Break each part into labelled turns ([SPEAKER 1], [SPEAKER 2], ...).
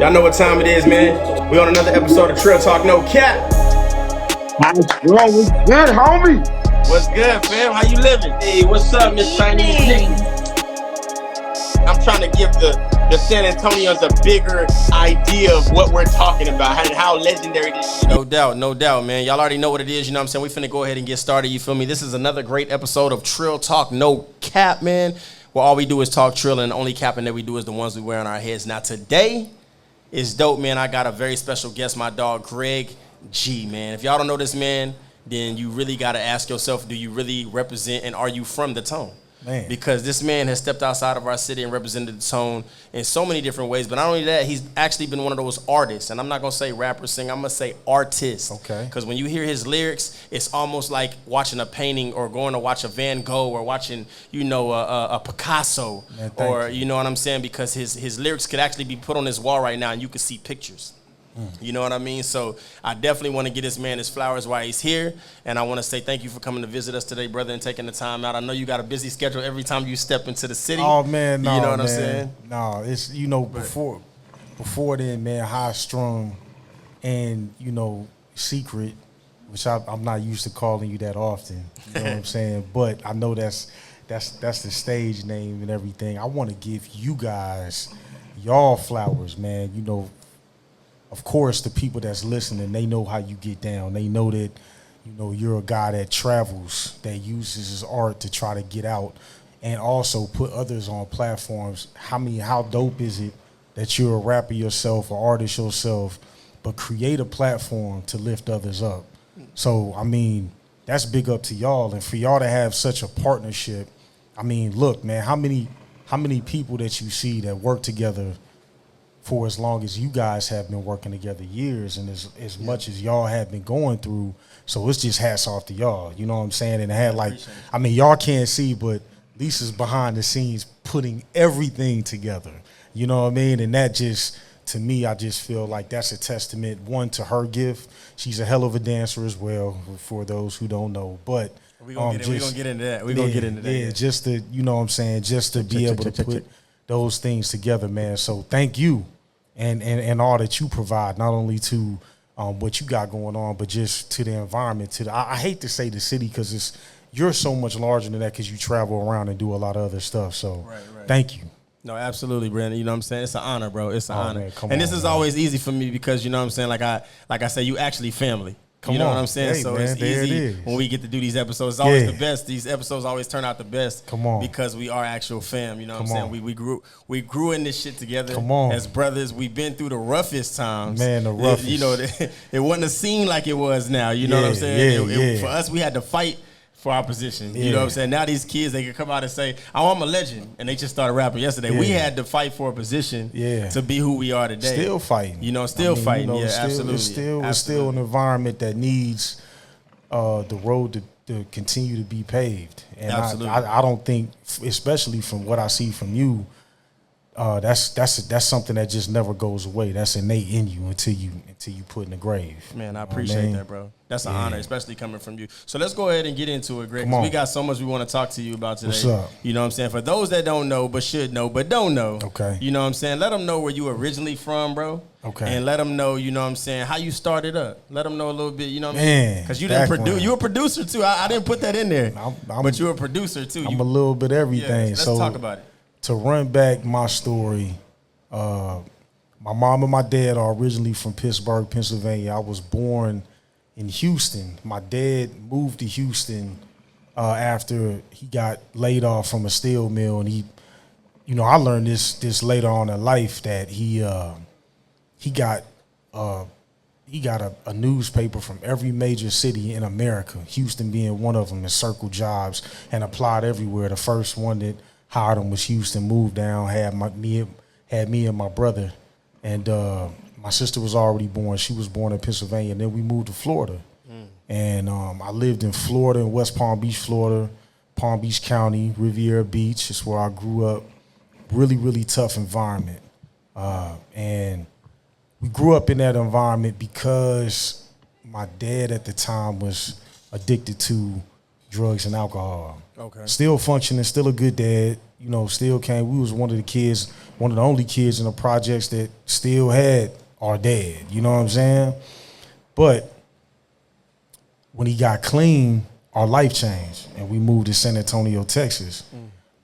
[SPEAKER 1] Y'all know what time it is, man. We on another episode of Trill Talk No Cap.
[SPEAKER 2] What's good, homie?
[SPEAKER 1] What's good, fam? How you living? Hey, what's up, Miss Chinese Nikki? I'm trying to give the San Antonians a bigger idea of what we're talking about and how legendary this shit is. No doubt, man. Y'all already know what it is, you know what I'm saying? We finna go ahead and get started, you feel me? This is another great episode of Trill Talk No Cap, man. Where all we do is talk trill, and the only capping that we do is the ones we wear on our heads. Now, today is dope, man. I got a very special guest, my dog, Greg G, man. If y'all don't know this man, then you really got to ask yourself, do you really represent and are you from the Tone? Man. Because this man has stepped outside of our city and represented the Tone in so many different ways. But not only that, he's actually been one of those artists. And I'm not going to say rapper, singer. I'm going to say artist. Okay. Because when you hear his lyrics, it's almost like watching a painting or going to watch a Van Gogh or watching, you know, a Picasso. Man, or, you know what I'm saying? Because his lyrics could actually be put on his wall right now and you could see pictures. You know what I mean? So I definitely want to get this man his flowers while he's here. And I want to say thank you for coming to visit us today, brother, and taking the time out. I know you got a busy schedule every time you step into the city.
[SPEAKER 2] Oh, man, no,
[SPEAKER 1] you know what
[SPEAKER 2] man.
[SPEAKER 1] I'm saying?
[SPEAKER 2] No, it's, you know, before then, man, high strung and, you know, secret, which I'm not used to calling you that often. You know what I'm saying? But I know that's the stage name and everything. I want to give you guys y'all flowers, man. You know, of course, the people that's listening, they know how you get down. They know that, you know, you're a guy that travels, that uses his art to try to get out and also put others on platforms. How dope is it that you're a rapper yourself, an artist yourself, but create a platform to lift others up? So, I mean, that's big up to y'all. And for y'all to have such a partnership, I mean, look, man, how many people that you see that work together for as long as you guys have been working together years and as much as y'all have been going through. So it's just hats off to y'all. You know what I'm saying? And it had I mean, y'all can't see, but Lisa's behind the scenes putting everything together. You know what I mean? And that just, to me, I just feel like that's a testament, one, to her gift. She's a hell of a dancer as well, for those who don't know. But
[SPEAKER 1] we're going to get into that. We're going to get into that.
[SPEAKER 2] Yeah, just to, you know what I'm saying, just to be able to put those things together, man. So thank you. And all that you provide, not only to what you got going on, but just to the environment. I hate to say the city because you're so much larger than that because you travel around and do a lot of other stuff. So right. Thank you.
[SPEAKER 1] No, absolutely, Brandon. You know what I'm saying? It's an honor, bro. It's an honor.
[SPEAKER 2] Man,
[SPEAKER 1] this is always easy for me because, you know what I'm saying, like I say, you actually family. You know what I'm saying?
[SPEAKER 2] Hey,
[SPEAKER 1] so
[SPEAKER 2] man,
[SPEAKER 1] it's easy when we get to do these episodes. It's always the best. These episodes always turn out the best. Because we are actual fam. You know what I'm saying? We grew in this shit together as brothers. We've been through the roughest times.
[SPEAKER 2] Man, the roughest.
[SPEAKER 1] You know, it wasn't a scene like it was now. You know what I'm saying? For us, we had to fight for our position. You know what I'm saying? Now these kids, they can come out and say, oh, I'm a legend. And they just started rapping yesterday. We had to fight for a position to be who we are today.
[SPEAKER 2] Still fighting.
[SPEAKER 1] You know, fighting. You know,
[SPEAKER 2] absolutely. It's still an environment that needs the road to continue to be paved. And I don't think, especially from what I see from you, that's something that just never goes away. That's innate in you until you put in the grave.
[SPEAKER 1] Man, I appreciate that, bro. That's an honor, especially coming from you. So let's go ahead and get into it, Greg. We got so much we want to talk to you about today.
[SPEAKER 2] What's up?
[SPEAKER 1] You know what I'm saying? For those that don't know, but should know, but don't know.
[SPEAKER 2] Okay.
[SPEAKER 1] You know what I'm saying? Let them know where you originally from, bro.
[SPEAKER 2] Okay.
[SPEAKER 1] And let them know, you know what I'm saying, how you started up. Let them know a little bit, you know what I mean? Because you didn't produce. You a producer, too. I didn't put that in there. But you're a producer, too.
[SPEAKER 2] I'm a little bit everything.
[SPEAKER 1] Let's talk about it.
[SPEAKER 2] To run back my story, my mom and my dad are originally from Pittsburgh, Pennsylvania. I was born in Houston. My dad moved to Houston after he got laid off from a steel mill, and I learned this later on in life that he got a newspaper from every major city in America, Houston being one of them, and circled jobs and applied everywhere. The first one that hired him was Houston, moved down, had me and my brother, and my sister was already born. She was born in Pennsylvania, and then we moved to Florida. And I lived in Florida, in West Palm Beach, Florida, Palm Beach County, Riviera Beach. It's where I grew up. Really, really tough environment. And we grew up in that environment because my dad at the time was addicted to drugs and alcohol.
[SPEAKER 3] Okay.
[SPEAKER 2] Still functioning, still a good dad. You know, still came. We was one of the only kids in the projects that still had our dad. You know what I'm saying? But when he got clean, our life changed, and we moved to San Antonio, Texas.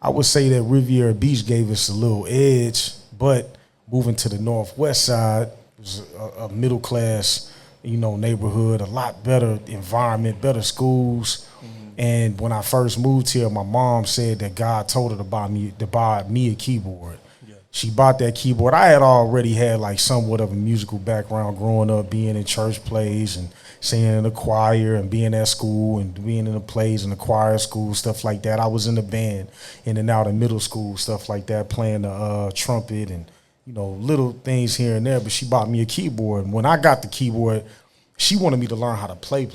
[SPEAKER 2] I would say that Riviera Beach gave us a little edge, but moving to the Northwest side was a middle class, you know, neighborhood, a lot better environment, better schools. And when I first moved here, my mom said that God told her to buy me a keyboard. Yeah. She bought that keyboard. I had already had like somewhat of a musical background growing up, being in church plays and singing in the choir and being at school and being in the plays and the choir school, stuff like that. I was in the band in and out of middle school, stuff like that, playing the trumpet and, you know, little things here and there. But she bought me a keyboard. And when I got the keyboard, she wanted me to learn how to play.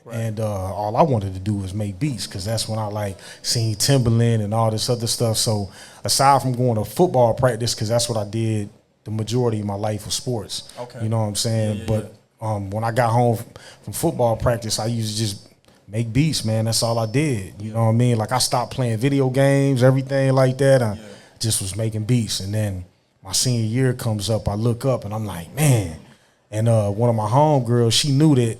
[SPEAKER 2] Right. And all I wanted to do was make beats, because that's when I like seen Timberland and all this other stuff. So aside from going to football practice, because that's what I did the majority of my life was sports. Okay. You know what I'm saying? But when I got home from football practice, I used to just make beats, man. That's all I did. You know what I mean? Like I stopped playing video games, everything like that. I just was making beats. And then my senior year comes up, I look up and I'm like, man. And one of my homegirls, she knew that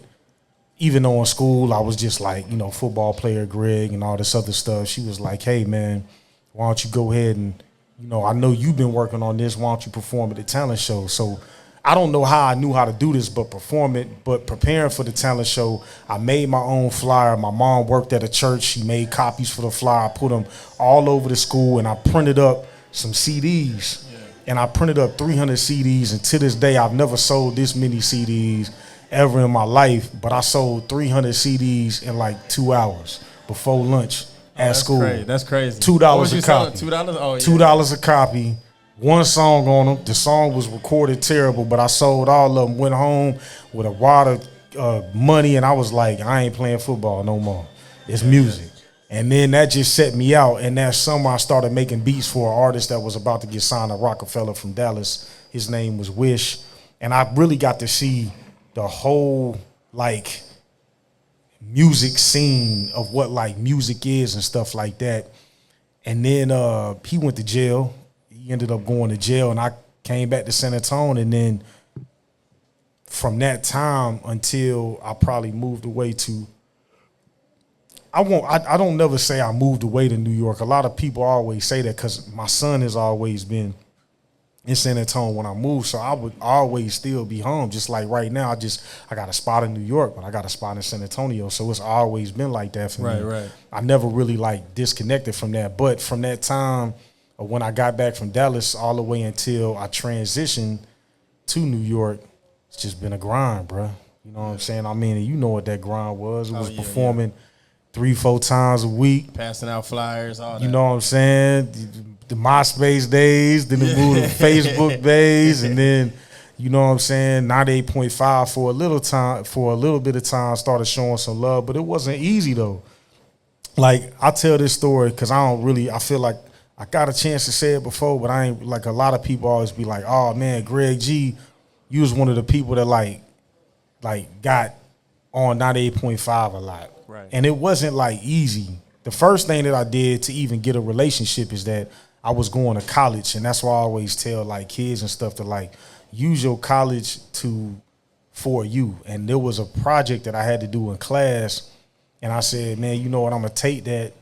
[SPEAKER 2] even though in school I was just like, you know, football player Greg and all this other stuff, she was like, hey, man, why don't you go ahead and, you know, I know you've been working on this. Why don't you perform at the talent show? So I don't know how I knew how to do this, but preparing for the talent show, I made my own flyer. My mom worked at a church. She made copies for the flyer. I put them all over the school, and I printed up some CDs. Yeah. And I printed up 300 CDs, and to this day, I've never sold this many CDs ever in my life, but I sold 300 CDs in like 2 hours before lunch at school.
[SPEAKER 3] That's crazy.
[SPEAKER 2] $2 a copy.
[SPEAKER 3] $2? Oh, yeah.
[SPEAKER 2] $2 a copy. One song on them. The song was recorded terrible, but I sold all of them. Went home with a wad of money, and I was like, I ain't playing football no more. It's music. And then that just set me out. And that summer, I started making beats for an artist that was about to get signed to Rockefeller from Dallas. His name was Wish. And I really got to see the whole, like, music scene of what, like, music is and stuff like that. And then he went to jail. He ended up going to jail, and I came back to San Antonio. And then from that time until I probably moved away to, I don't never say I moved away to New York. A lot of people always say that because my son has always been in San Antonio when I moved, so I would always still be home. Just like right now, I got a spot in New York, but I got a spot in San Antonio, so it's always been like that for me. Right. I never really like disconnected from that, but from that time when I got back from Dallas all the way until I transitioned to New York, it's just been a grind, bro. You know what I'm saying? I mean, you know what that grind was. It was performing 3-4 times a week,
[SPEAKER 3] passing out flyers, all that.
[SPEAKER 2] You know what I'm saying? The MySpace days, then the moved to Facebook days, and then, you know what I'm saying, 98.5 for a little bit of time, started showing some love, but it wasn't easy though. Like, I tell this story because I feel like I got a chance to say it before, but I ain't, like, a lot of people always be like, oh man, Greg G, you was one of the people that like got on 98.5 a lot. Right. And it wasn't like easy. The first thing that I did to even get a relationship is that I was going to college, and that's why I always tell like kids and stuff to like use your college for you. And there was a project that I had to do in class, and I said, man, you know what, I'm gonna take that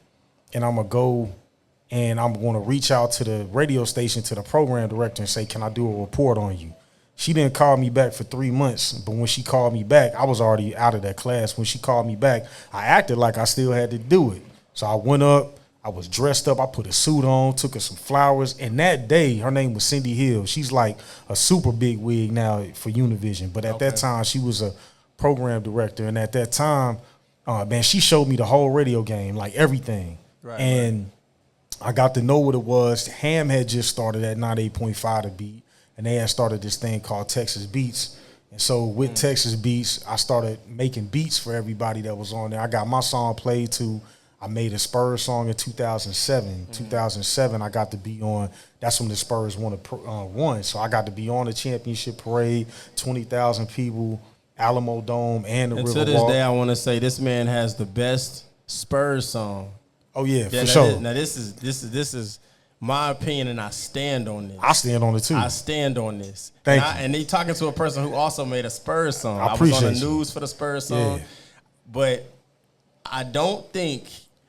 [SPEAKER 2] and I'm gonna go and I'm gonna reach out to the radio station, to the program director, and say, can I do a report on you? She didn't call me back for 3 months, but when she called me back, I was already out of that class. When she called me back, I acted like I still had to do it. So I went up, I was dressed up, I put a suit on, took her some flowers, and that day, her name was Cindy Hill. She's like a super big wig now for Univision, but at that time, she was a program director, and at that time, man, she showed me the whole radio game, like everything. Right, and I got to know what it was. Ham had just started at 98.5 to beat. And they had started this thing called Texas Beats. And so with Texas Beats, I started making beats for everybody that was on there. I got my song played too. I made a Spurs song in 2007. 2007, I got to be on. That's when the Spurs won. So I got to be on the championship parade, 20,000 people, Alamo Dome, and the Riverwalk.
[SPEAKER 3] To this day, I want to say this man has the best Spurs song.
[SPEAKER 2] Oh yeah,
[SPEAKER 3] Yeah,
[SPEAKER 2] for sure.
[SPEAKER 3] Now this is my opinion, and I stand on this.
[SPEAKER 2] I stand on it too.
[SPEAKER 3] I stand on this.
[SPEAKER 2] Thank you.
[SPEAKER 3] And they talking to a person who also made a Spurs song.
[SPEAKER 2] I
[SPEAKER 3] was on the
[SPEAKER 2] appreciate you.
[SPEAKER 3] news for the Spurs song.
[SPEAKER 2] Yeah.
[SPEAKER 3] But I don't think,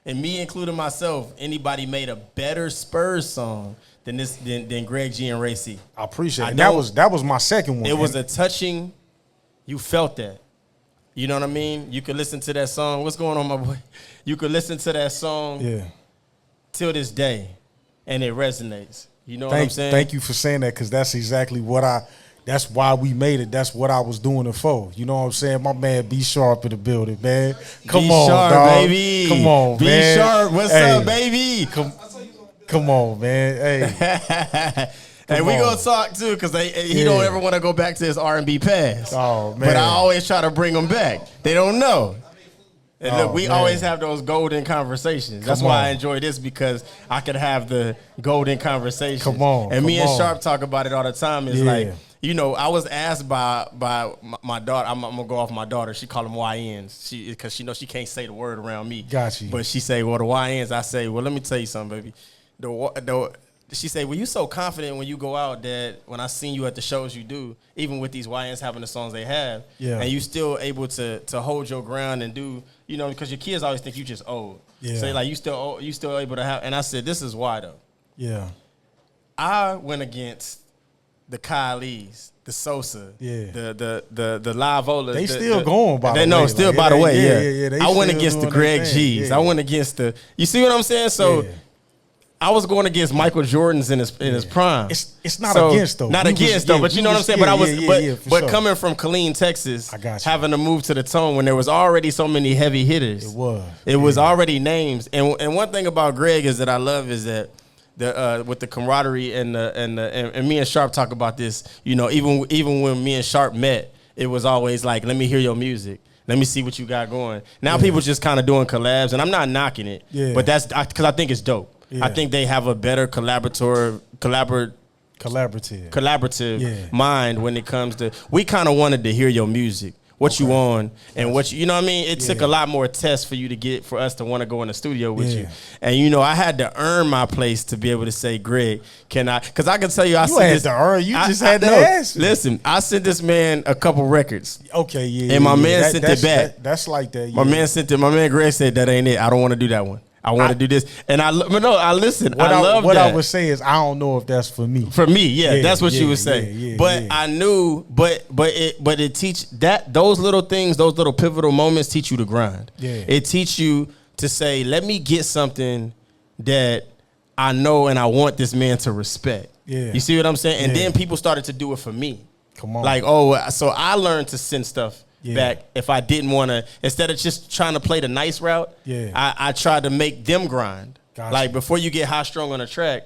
[SPEAKER 3] and me including myself, anybody made a better Spurs song than Greg G and Ray C.
[SPEAKER 2] I appreciate it. And that was my second one.
[SPEAKER 3] It was a touching. You felt that. You know what I mean? You could listen to that song. What's going on, my boy? You could listen to that song till this day, and it resonates. You know what I'm saying?
[SPEAKER 2] Thank you for saying that, because that's exactly that's why we made it. That's what I was doing it for. You know what I'm saying? My man B Sharp in the building, man. Come on,
[SPEAKER 3] Sharp,
[SPEAKER 2] dog.
[SPEAKER 3] baby.
[SPEAKER 2] Come on,
[SPEAKER 3] B
[SPEAKER 2] man.
[SPEAKER 3] Sharp, what's up, baby?
[SPEAKER 2] Come on, man. Hey.
[SPEAKER 3] Hey, we gonna talk too, because he don't ever want to go back to his R&B past.
[SPEAKER 2] Oh man!
[SPEAKER 3] But I always try to bring them back. They don't know. And look, we always have those golden conversations. That's why I enjoy this, because I could have the golden conversations.
[SPEAKER 2] Come on.
[SPEAKER 3] And me and Sharp talk about it all the time. It's like, you know, I was asked by my daughter. I'm gonna go off my daughter. She call them YNs. Because she knows she can't say the word around me.
[SPEAKER 2] Got you.
[SPEAKER 3] But she say, well, the YNs. I say, well, let me tell you something, baby. She said, well, you so confident when you go out that when I seen you at the shows you do, even with these YNs having the songs they have, and you still able to hold your ground and do, you know, because your kids always think you just old. Yeah. So like you still able to have, and I said, this is why though.
[SPEAKER 2] Yeah.
[SPEAKER 3] I went against the Kylie's, the Sosa, the Live Olas.
[SPEAKER 2] They still going by the way.
[SPEAKER 3] No, still by the way,
[SPEAKER 2] yeah.
[SPEAKER 3] I went against the Greg G's. I went against the, you see what I'm saying? So I was going against Michael Jordan's in his prime.
[SPEAKER 2] It's not against though.
[SPEAKER 3] Not against though, but you know what I'm saying? But coming from Killeen, Texas,
[SPEAKER 2] I got you.
[SPEAKER 3] having to move to the Tone when there was already so many heavy hitters. It was already names. And one thing about Greg is that I love is that with the camaraderie and me and Sharp talk about this, you know, even when me and Sharp met, it was always like, let me hear your music. Let me see what you got going. Now people just kind of doing collabs, and I'm not knocking it, but that's because I think it's dope. I think they have a better collaborative mind when it comes to. We kind of wanted to hear your music, what you on, and what you know what I mean. It took a lot more tests for us to want to go in the studio with you, and you know I had to earn my place to be able to say, Greg, can I? Because I can tell you,
[SPEAKER 2] had to earn. You just had to ask.
[SPEAKER 3] Listen, I sent this man a couple records.
[SPEAKER 2] Okay,
[SPEAKER 3] and my man sent it back.
[SPEAKER 2] That's like that.
[SPEAKER 3] My man sent it. My man Greg said that ain't it. I don't want to do that one. I want to do this, and I listen. What
[SPEAKER 2] I would say is I don't know if that's for me.
[SPEAKER 3] For me, that's what you would say. But I knew, but it teach that those little things, those little pivotal moments teach you to grind. Yeah, it teach you to say, let me get something that I know and I want this man to respect. Yeah, you see what I'm saying? And then people started to do it for me.
[SPEAKER 2] Come on,
[SPEAKER 3] like so I learned to send stuff back if I didn't want to. Instead of just trying to play the nice route, I tried to make them grind. Gotcha. Like before you get high strung on a track,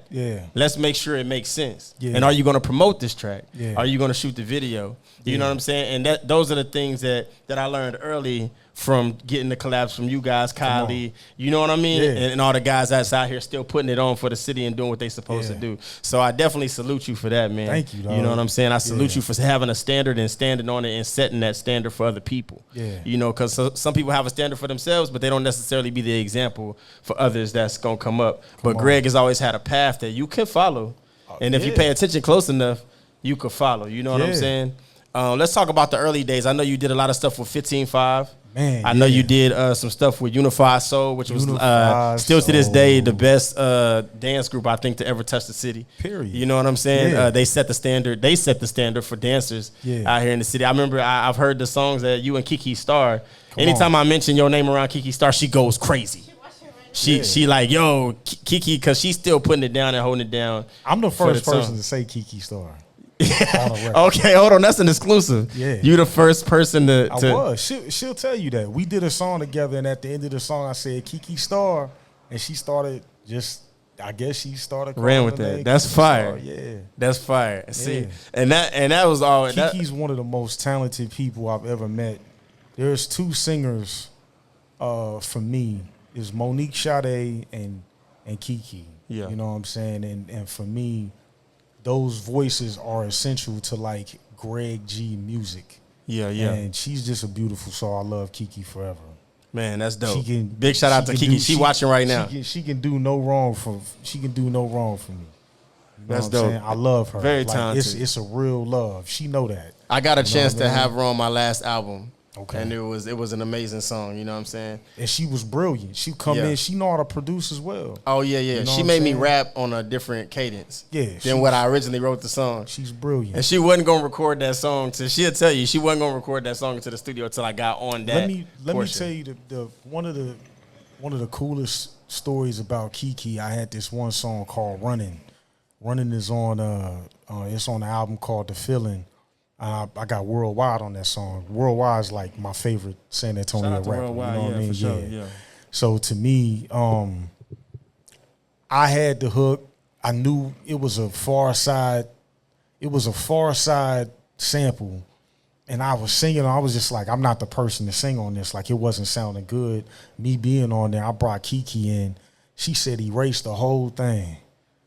[SPEAKER 3] let's make sure it makes sense. Yeah. And are you going to promote this track? Yeah. Are you going to shoot the video? You know what I'm saying? And those are the things that I learned early from getting the collabs from you guys, Kylie. You know what I mean? Yeah. And all the guys that's out here still putting it on for the city and doing what they supposed to do. So I definitely salute you for that, man.
[SPEAKER 2] Thank you, dog.
[SPEAKER 3] You know what I'm saying? I salute you for having a standard and standing on it and setting that standard for other people. Yeah. You know, because some people have a standard for themselves, but they don't necessarily be the example for others that's going to come up. But Greg has always had a path that you can follow. And if you pay attention close enough, you could follow. You know what I'm saying? Let's talk about the early days. I know you did a lot of stuff with 15-5. Man, I know you did some stuff with Unified Soul, which was still to this day the best dance group I think to ever touch the city. Period. You know what I'm saying? Yeah. They set the standard. They set the standard for dancers out here in the city. I remember I've heard the songs that you and Kiki Star. Anytime I mention your name around Kiki Star, she goes crazy. She like, yo, Kiki, because she's still putting it down and holding it down.
[SPEAKER 2] I'm the first person to say Kiki Star.
[SPEAKER 3] Okay, hold on. That's an exclusive. Yeah, you the first person to.
[SPEAKER 2] I was. She'll tell you that we did a song together, and at the end of the song, I said Kiki Star, and she started just. I guess she started
[SPEAKER 3] ran with that. That's
[SPEAKER 2] Kiki
[SPEAKER 3] fire.
[SPEAKER 2] Star. Yeah,
[SPEAKER 3] that's fire. See, and that was all.
[SPEAKER 2] Kiki's one of the most talented people I've ever met. There's two singers, for me, is Monique Sade and Kiki. Yeah, you know what I'm saying, and for me. Those voices are essential to like Greg G music. Yeah. And she's just a beautiful soul. I love Kiki forever.
[SPEAKER 3] Man, that's dope. Big shout out to Kiki. She watching right now.
[SPEAKER 2] She can do no wrong for me. You know
[SPEAKER 3] that's dope.
[SPEAKER 2] Saying? I love her.
[SPEAKER 3] Very talented.
[SPEAKER 2] It's a real love. She know that.
[SPEAKER 3] I got a chance to have her on my last album.
[SPEAKER 2] Okay.
[SPEAKER 3] And it was an amazing song, you know what I'm saying?
[SPEAKER 2] And she was brilliant. She come in, she know how to produce as well.
[SPEAKER 3] Oh, yeah.
[SPEAKER 2] You know
[SPEAKER 3] she made me rap on a different cadence than what I originally wrote the song.
[SPEAKER 2] She's brilliant.
[SPEAKER 3] And she wasn't going to record that song. She'll tell you, she wasn't going to record that song into the studio until I got on that
[SPEAKER 2] Let me tell you, the one of the coolest stories about Kiki, I had this one song called Running. Running is on it's on the album called The Feeling. I got Worldwide on that song. Worldwide is like my favorite San Antonio rapper.
[SPEAKER 3] Worldwide,
[SPEAKER 2] you know what I mean?
[SPEAKER 3] For sure, yeah.
[SPEAKER 2] So to me, I had the hook. I knew it was a Far Side. It was a Far Side sample, and I was singing. I was just like, I'm not the person to sing on this. Like it wasn't sounding good. Me being on there, I brought Kiki in. She said erase the whole thing.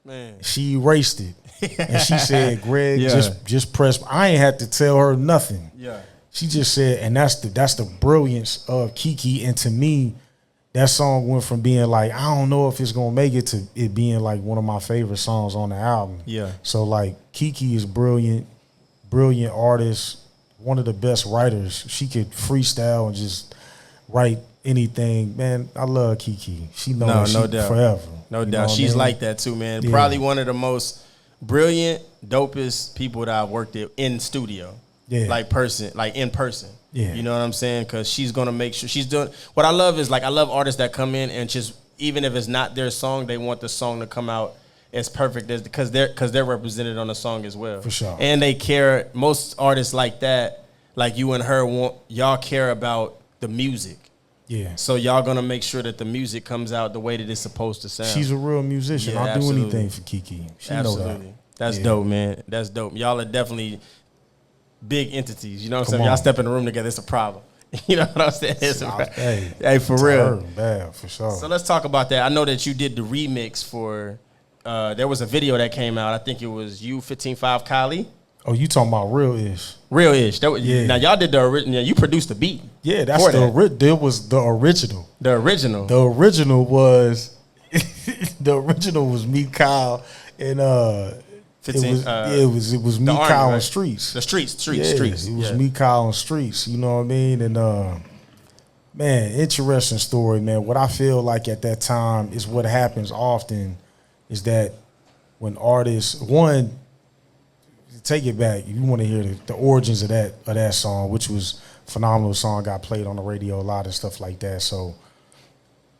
[SPEAKER 3] Man,
[SPEAKER 2] she erased it. And she said, Greg, just press. I ain't had to tell her nothing.
[SPEAKER 3] Yeah.
[SPEAKER 2] She just said, and that's the brilliance of Kiki. And to me, that song went from being like, I don't know if it's gonna make it, to it being like one of my favorite songs on the album.
[SPEAKER 3] Yeah.
[SPEAKER 2] So like Kiki is brilliant artist, one of the best writers. She could freestyle and just write anything. Man, I love Kiki. She knows
[SPEAKER 3] no doubt.
[SPEAKER 2] Forever.
[SPEAKER 3] No doubt. She's like that too, man. Yeah. Probably one of the most brilliant, dopest people that I've worked with in studio. Yeah. Like in person.
[SPEAKER 2] Yeah.
[SPEAKER 3] You know what I'm saying? Because she's going to make sure she's doing. What I love is, like, I love artists that come in and just, even if it's not their song, they want the song to come out as perfect as, because they're represented on the song as well.
[SPEAKER 2] For sure.
[SPEAKER 3] And they care. Most artists like that, like you and her, y'all care about the music.
[SPEAKER 2] Yeah.
[SPEAKER 3] So y'all gonna make sure that the music comes out the way that it's supposed to sound.
[SPEAKER 2] She's a real musician.
[SPEAKER 3] Yeah,
[SPEAKER 2] I'll do anything for Kiki. She know that.
[SPEAKER 3] That's dope, man. That's dope. Y'all are definitely big entities. You know what I'm saying? Y'all step in the room together, it's a problem. You know what I'm saying? Hey, for real.
[SPEAKER 2] Bad, for sure.
[SPEAKER 3] So let's talk about that. I know that you did the remix for. There was a video that came out. I think it was you, 15-5 Kylie.
[SPEAKER 2] Oh, you talking about Real Ish?
[SPEAKER 3] Real Ish. Now y'all did the original. You produced the beat.
[SPEAKER 2] Yeah, that's there was the original.
[SPEAKER 3] The original.
[SPEAKER 2] The original was me, Kyle, and
[SPEAKER 3] 15.
[SPEAKER 2] It was me,
[SPEAKER 3] Army,
[SPEAKER 2] Kyle,
[SPEAKER 3] right?
[SPEAKER 2] and Streets.
[SPEAKER 3] The Streets.
[SPEAKER 2] It was me, Kyle, and Streets. You know what I mean? And man, interesting story, man. What I feel like at that time is what happens often is that when artists take it back. If you want to hear the origins of that song, which was a phenomenal song, got played on the radio a lot and stuff like that. So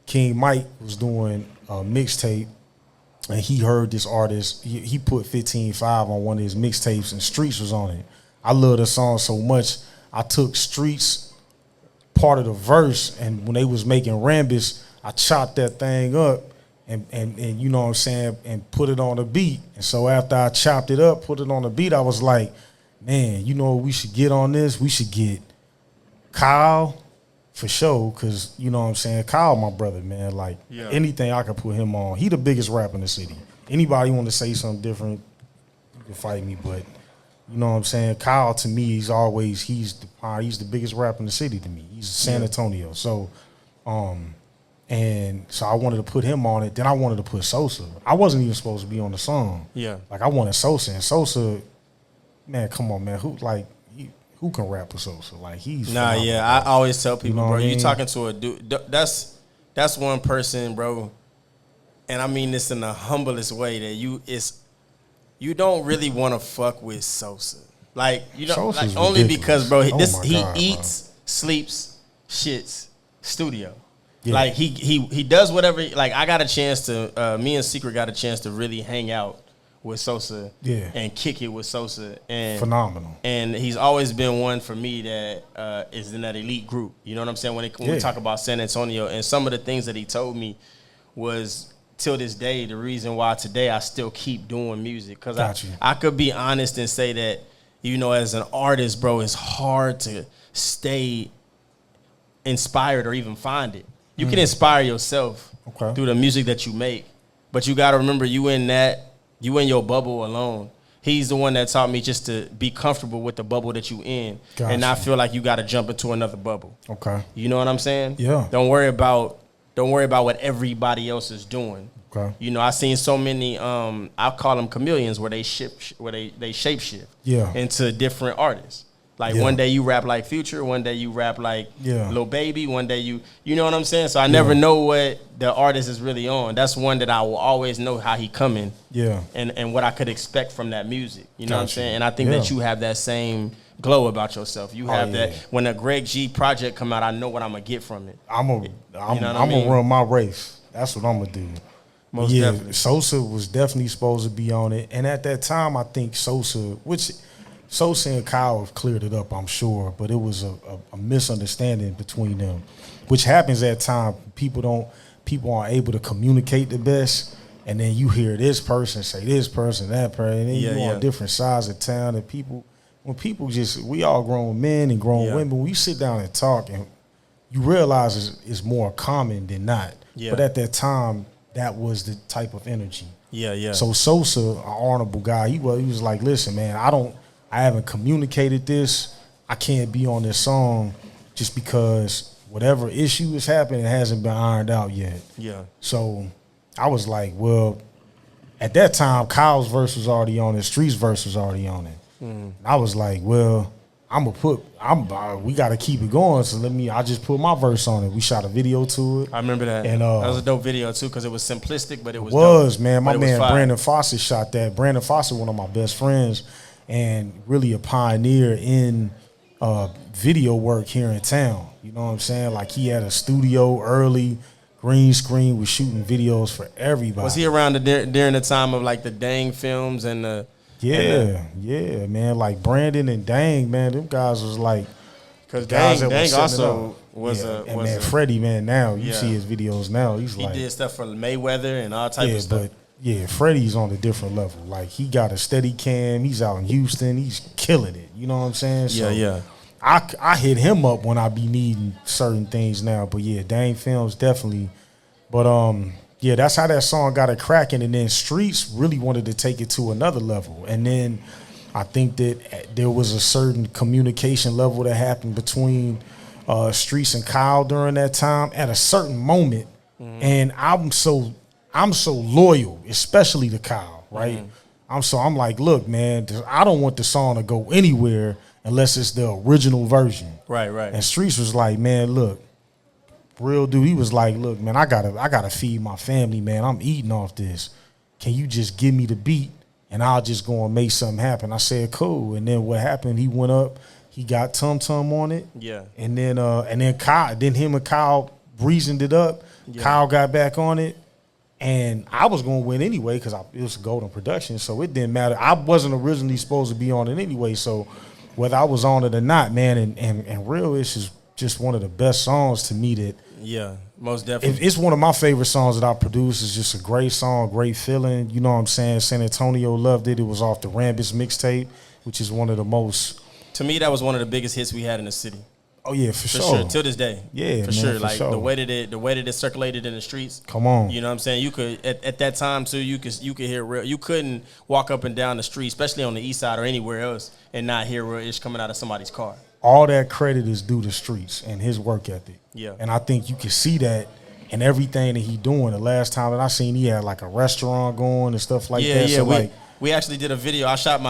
[SPEAKER 2] King Mike was doing a mixtape, and he heard this artist. He put 15-5 on one of his mixtapes, and Streets was on it. I love the song so much, I took Streets part of the verse, and when they was making Rambus, I chopped that thing up. And you know what I'm saying, and put it on the beat. And so after I chopped it up, put it on the beat, I was like, man, you know what we should get on this? We should get Kyle for sure, because, you know what I'm saying, Kyle my brother, man. Like, anything I could put him on. He the biggest rapper in the city. Anybody want to say something different, you can fight me, but you know what I'm saying? Kyle, to me, he's the biggest rapper in the city to me. He's San Antonio. So, and so I wanted to put him on it. Then I wanted to put Sosa. I wasn't even supposed to be on the song.
[SPEAKER 3] Yeah.
[SPEAKER 2] Like, I wanted Sosa. And Sosa, man, come on, man. Who can rap with Sosa? Like, he's phenomenal.
[SPEAKER 3] I always tell people,
[SPEAKER 2] you know,
[SPEAKER 3] you talking to a dude. That's one person, bro. And I mean this in the humblest way, that you don't really want to fuck with Sosa. Like, you know, like, only because, bro, he eats, sleeps, shits, studio. Yeah. Like he does whatever. Like, I got a chance to, me and Secret got a chance to really hang out with Sosa, and kick it with Sosa, and
[SPEAKER 2] phenomenal.
[SPEAKER 3] And he's always been one for me that is in that elite group. You know what I'm saying? When we talk about San Antonio, and some of the things that he told me was, till this day, the reason why today I still keep doing music, because I could be honest and say that, you know, as an artist, bro, it's hard to stay inspired or even find it. You can inspire yourself through the music that you make, but you got to remember, you in your bubble alone. he's the one that taught me just to be comfortable with the bubble that you in,
[SPEAKER 2] Gotcha.
[SPEAKER 3] and not feel like you got to jump into another bubble.
[SPEAKER 2] Okay.
[SPEAKER 3] You know what I'm saying?
[SPEAKER 2] Yeah.
[SPEAKER 3] Don't worry about what everybody else is doing.
[SPEAKER 2] Okay.
[SPEAKER 3] You know, I seen so many. I call them chameleons, where they shape shift.
[SPEAKER 2] Yeah.
[SPEAKER 3] Into different artists. Like one day you rap like Future, one day you rap like Lil Baby, one day you know what I'm saying? So I never know what the artist is really on. That's one that I will always know how he coming.
[SPEAKER 2] Yeah.
[SPEAKER 3] And what I could expect from that music. You know what I'm saying? And I think that you have that same glow about yourself. You have that when a Greg G project come out, I know what I'm gonna get from it.
[SPEAKER 2] I'm gonna run my race. That's what I'm gonna do.
[SPEAKER 3] Most definitely.
[SPEAKER 2] Sosa was definitely supposed to be on it. And at that time I think Sosa and Kyle have cleared it up, I'm sure, but it was a misunderstanding between them, which happens at times. People aren't able to communicate the best, and then you hear this person say this person, that person, and then you on different sides of town, and we all grown men and grown women, when we sit down and talk, and you realize it's more common than not. Yeah. But at that time, that was the type of energy.
[SPEAKER 3] Yeah.
[SPEAKER 2] So Sosa, an honorable guy, he was like, listen, man, I haven't communicated this. I can't be on this song just because whatever issue is happening, it hasn't been ironed out yet. Yeah. So I was like, well, at that time, Kyle's verse was already on it. Street's verse was already on it. Mm. I was like, well, we got to keep it going. So I just put my verse on it. We shot a video to it.
[SPEAKER 3] I remember that. And that was a dope video too, because it was simplistic, but it was dope.
[SPEAKER 2] Man. My man Brandon Fawcett shot that. Brandon Fawcett, one of my best friends, and really a pioneer in video work here in town. You know what I'm saying? Like, he had a studio early, green screen, was shooting videos for everybody.
[SPEAKER 3] Was he around during the time of like the Dang films and the...
[SPEAKER 2] Yeah, man. Like Brandon and Dang, man, them guys was like...
[SPEAKER 3] Because Dang also was a...
[SPEAKER 2] Freddie, man, now, you see his videos now, he
[SPEAKER 3] did stuff for Mayweather and all types of stuff.
[SPEAKER 2] Yeah, Freddie's on a different level. Like, he got a steady cam. He's out in Houston. He's killing it. You know what I'm saying? So I hit him up when I be needing certain things now. But yeah, Dang Films definitely. But that's how that song got it cracking. And then Streets really wanted to take it to another level. And then I think that there was a certain communication level that happened between Streets and Kyle during that time at a certain moment. Mm-hmm. And I'm so loyal, especially to Kyle, right? Mm-hmm. I'm like, look, man, I don't want the song to go anywhere unless it's the original version. Right. And Streets was like, man, look, real dude, he was like, look, man, I gotta feed my family, man. I'm eating off this. Can you just give me the beat and I'll just go and make something happen? I said, cool. And then what happened, he went up, he got Tum Tum on it. Yeah. And then Kyle, him and Kyle reasoned it up. Yeah. Kyle got back on it. And I was going to win anyway because it was Golden Production, so it didn't matter. I wasn't originally supposed to be on it anyway, so whether I was on it or not, man, and Real is just one of the best songs to me that...
[SPEAKER 3] Yeah, most definitely.
[SPEAKER 2] It's one of my favorite songs that I produced. It's just a great song, great feeling. You know what I'm saying? San Antonio loved it. It was off the Rambus mixtape, which is one of the most...
[SPEAKER 3] To me, that was one of the biggest hits we had in the city.
[SPEAKER 2] Oh yeah, for sure.
[SPEAKER 3] Till this day.
[SPEAKER 2] Yeah,
[SPEAKER 3] for sure. Like the way that it circulated in the streets.
[SPEAKER 2] Come on.
[SPEAKER 3] You know what I'm saying? You could at that time too. You could hear Real. You couldn't walk up and down the street, especially on the east side or anywhere else, and not hear Real Ish coming out of somebody's car.
[SPEAKER 2] All that credit is due to Streets and his work ethic. Yeah. And I think you can see that in everything that he doing. The last time that I seen, he had like a restaurant going and stuff like that.
[SPEAKER 3] Yeah,
[SPEAKER 2] so
[SPEAKER 3] we actually did a video. I shot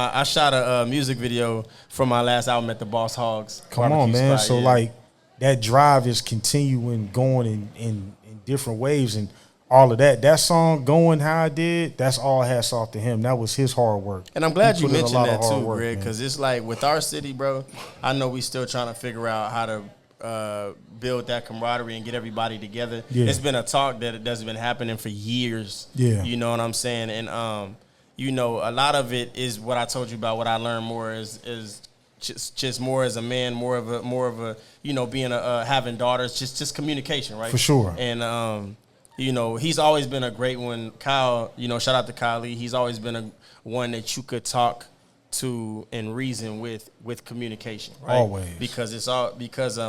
[SPEAKER 3] a music video from my last album at the Boss Hogs.
[SPEAKER 2] Come on, man. Spot, so like that drive is continuing going in different waves and all of that. That song going how I did, that's all hats off to him. That was his hard work.
[SPEAKER 3] And I'm glad you mentioned that too, Greg, because it's like with our city, bro, I know we still trying to figure out how to build that camaraderie and get everybody together. Yeah. It's been a talk that has been happening for years. Yeah. You know what I'm saying? And you know, a lot of it is what I told you about. What I learned more is just more as a man, more of a you know, being having daughters, just communication, right?
[SPEAKER 2] For sure.
[SPEAKER 3] And you know, he's always been a great one. Kyle, you know, shout out to Kyle Lee. He's always been a one that you could talk to and reason with communication, right? Always. Because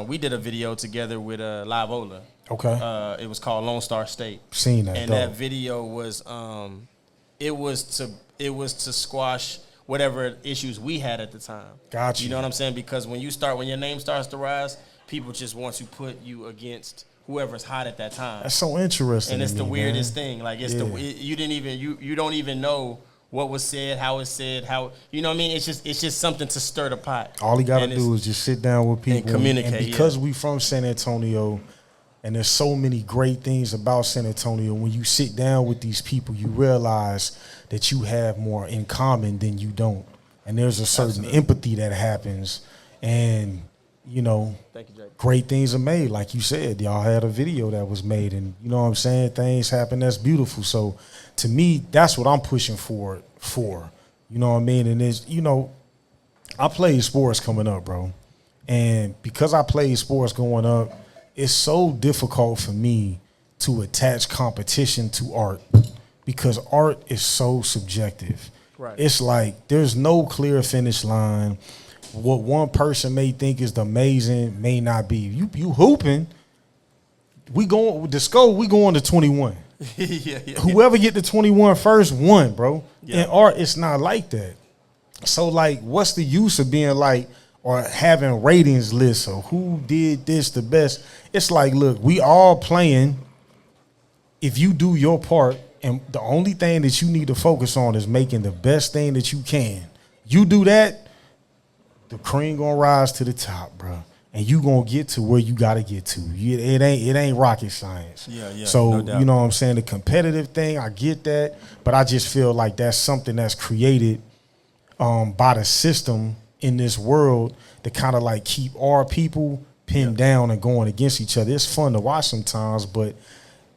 [SPEAKER 3] we did a video together with Live Ola. Okay. It was called Lone Star State.
[SPEAKER 2] Seen that.
[SPEAKER 3] And that video was it was to squash whatever issues we had at the time.
[SPEAKER 2] Gotcha.
[SPEAKER 3] You know what I'm saying? Because when your name starts to rise, people just want to put you against whoever's hot at that time.
[SPEAKER 2] That's so interesting.
[SPEAKER 3] And it's the weirdest
[SPEAKER 2] man.
[SPEAKER 3] thing. Like you don't even know what was said, how it's said, how you know what I mean? It's just something to stir the pot.
[SPEAKER 2] All he gotta do is just sit down with people
[SPEAKER 3] and communicate.
[SPEAKER 2] And because we from San Antonio, and there's so many great things about San Antonio, when you sit down with these people, you realize that you have more in common than you don't. And there's a certain empathy that happens. And, you know,
[SPEAKER 3] thank you, Jake. Great
[SPEAKER 2] things are made. Like you said, y'all had a video that was made. And, you know what I'm saying? Things happen that's beautiful. So, to me, that's what I'm pushing for. You know what I mean? And it's, you know, I played sports coming up, bro. And because I played sports going up, it's so difficult for me to attach competition to art because art is so subjective.
[SPEAKER 3] Right.
[SPEAKER 2] It's like there's no clear finish line. What one person may think is amazing may not be. You hooping, we going with the score, we going to 21.
[SPEAKER 3] yeah.
[SPEAKER 2] Whoever get to 21 first won, bro.
[SPEAKER 3] Yeah.
[SPEAKER 2] In art, it's not like that. So, like, what's the use of being like, or having ratings lists of who did this the best? It's like, look, we all playing. If you do your part, and the only thing that you need to focus on is making the best thing that you can. You do that, the cream gonna rise to the top, bro. And you gonna get to where you gotta get to. It ain't rocket science.
[SPEAKER 3] Yeah.
[SPEAKER 2] So
[SPEAKER 3] no doubt.
[SPEAKER 2] you know what I'm saying? The competitive thing, I get that, but I just feel like that's something that's created by the system in this world to kind of like keep our people pinned down and going against each other. It's fun to watch sometimes, but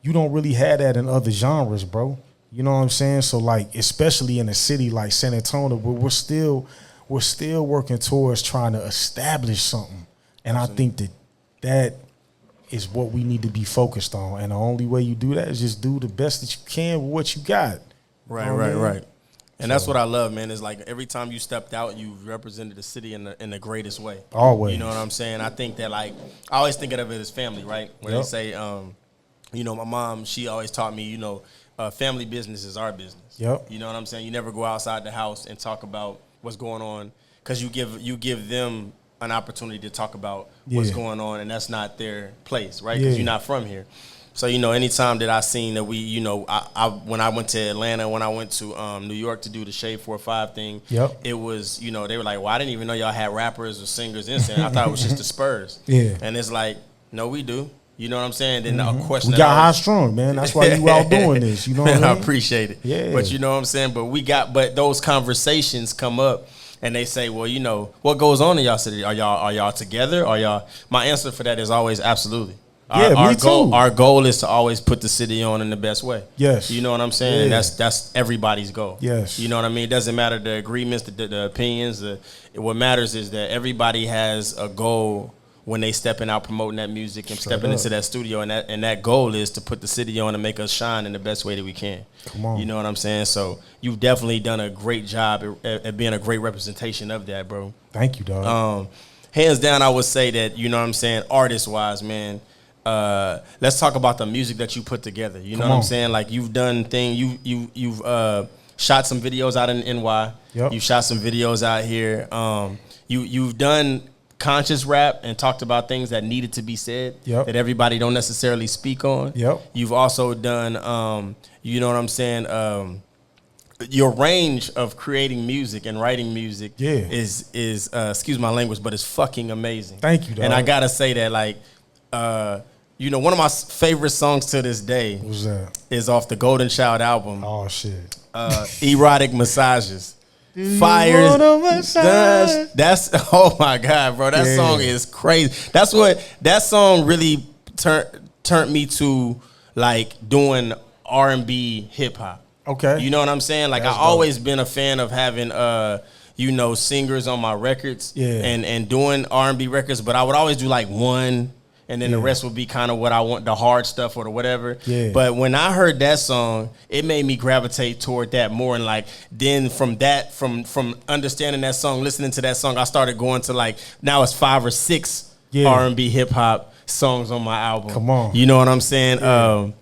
[SPEAKER 2] you don't really have that in other genres, bro. You know what I'm saying? So like, especially in a city like San Antonio, where we're still working towards trying to establish something. And I think that is what we need to be focused on. And the only way you do that is just do the best that you can with what you got.
[SPEAKER 3] Right. And that's what I love, man. Is like every time you stepped out, you represented the city in the greatest way.
[SPEAKER 2] Always.
[SPEAKER 3] You know what I'm saying? I think that, like, I always think of it as family, right? When they say, you know, my mom, she always taught me, you know, family business is our business.
[SPEAKER 2] Yep.
[SPEAKER 3] You know what I'm saying? You never go outside the house and talk about what's going on because you give them an opportunity to talk about what's going on, and that's not their place, right? Because you're not from here. So, you know, anytime that I seen that we, you know, I when I went to Atlanta, when I went to New York to do the Shade 4-5 thing, it was, you know, they were like, well, I didn't even know y'all had rappers or singers in San. I thought it was just the Spurs.
[SPEAKER 2] Yeah.
[SPEAKER 3] And it's like, no, we do. You know what I'm saying? Then a question.
[SPEAKER 2] We got high strong, man. That's why you out doing this. You know what I mean?
[SPEAKER 3] I appreciate it.
[SPEAKER 2] Yeah.
[SPEAKER 3] But you know what I'm saying? But those conversations come up. And they say, well, you know, what goes on in y'all city? Are y'all together? My answer for that is always absolutely.
[SPEAKER 2] Me too.
[SPEAKER 3] Our goal is to always put the city on in the best way.
[SPEAKER 2] Yes.
[SPEAKER 3] You know what I'm saying?
[SPEAKER 2] Yeah.
[SPEAKER 3] That's everybody's goal.
[SPEAKER 2] Yes.
[SPEAKER 3] You know what I mean? It doesn't matter the agreements, the opinions. What matters is that everybody has a goal when they stepping out promoting that music and stepping into that studio, and that goal is to put the city on and make us shine in the best way that we can.
[SPEAKER 2] Come on.
[SPEAKER 3] You know what I'm saying? So you've definitely done a great job at being a great representation of that, bro.
[SPEAKER 2] Thank you, dog.
[SPEAKER 3] Hands down, I would say that, you know what I'm saying, artist-wise, man, let's talk about the music that you put together. You know what I'm saying? Like, you've done you've shot some videos out in NY.
[SPEAKER 2] Yep.
[SPEAKER 3] You shot some videos out here. You've done conscious rap and talked about things that needed to be said that everybody don't necessarily speak on.
[SPEAKER 2] Yep.
[SPEAKER 3] You've also done, you know what I'm saying, your range of creating music and writing music is excuse my language, but it's fucking amazing.
[SPEAKER 2] Thank you, dog.
[SPEAKER 3] And I gotta say that, like, you know, one of my favorite songs to this day
[SPEAKER 2] What's that?
[SPEAKER 3] is off the Golden Child album.
[SPEAKER 2] Oh shit.
[SPEAKER 3] Erotic Massages. Fires. That's oh my God, bro. That song is crazy. That's what that song really turned me to, like, doing R&B hip hop.
[SPEAKER 2] Okay.
[SPEAKER 3] You know what I'm saying? Like,
[SPEAKER 2] That's
[SPEAKER 3] I always been a fan of having you know, singers on my records and doing R&B records, but I would always do like one, and then the rest would be kind of what I want, the hard stuff or the whatever. Yeah. But when I heard that song, it made me gravitate toward that more. And like, then from understanding that song, listening to that song, I started going to, like, now it's 5 or 6 R&B hip hop songs on my album.
[SPEAKER 2] Come on.
[SPEAKER 3] You know what I'm saying? And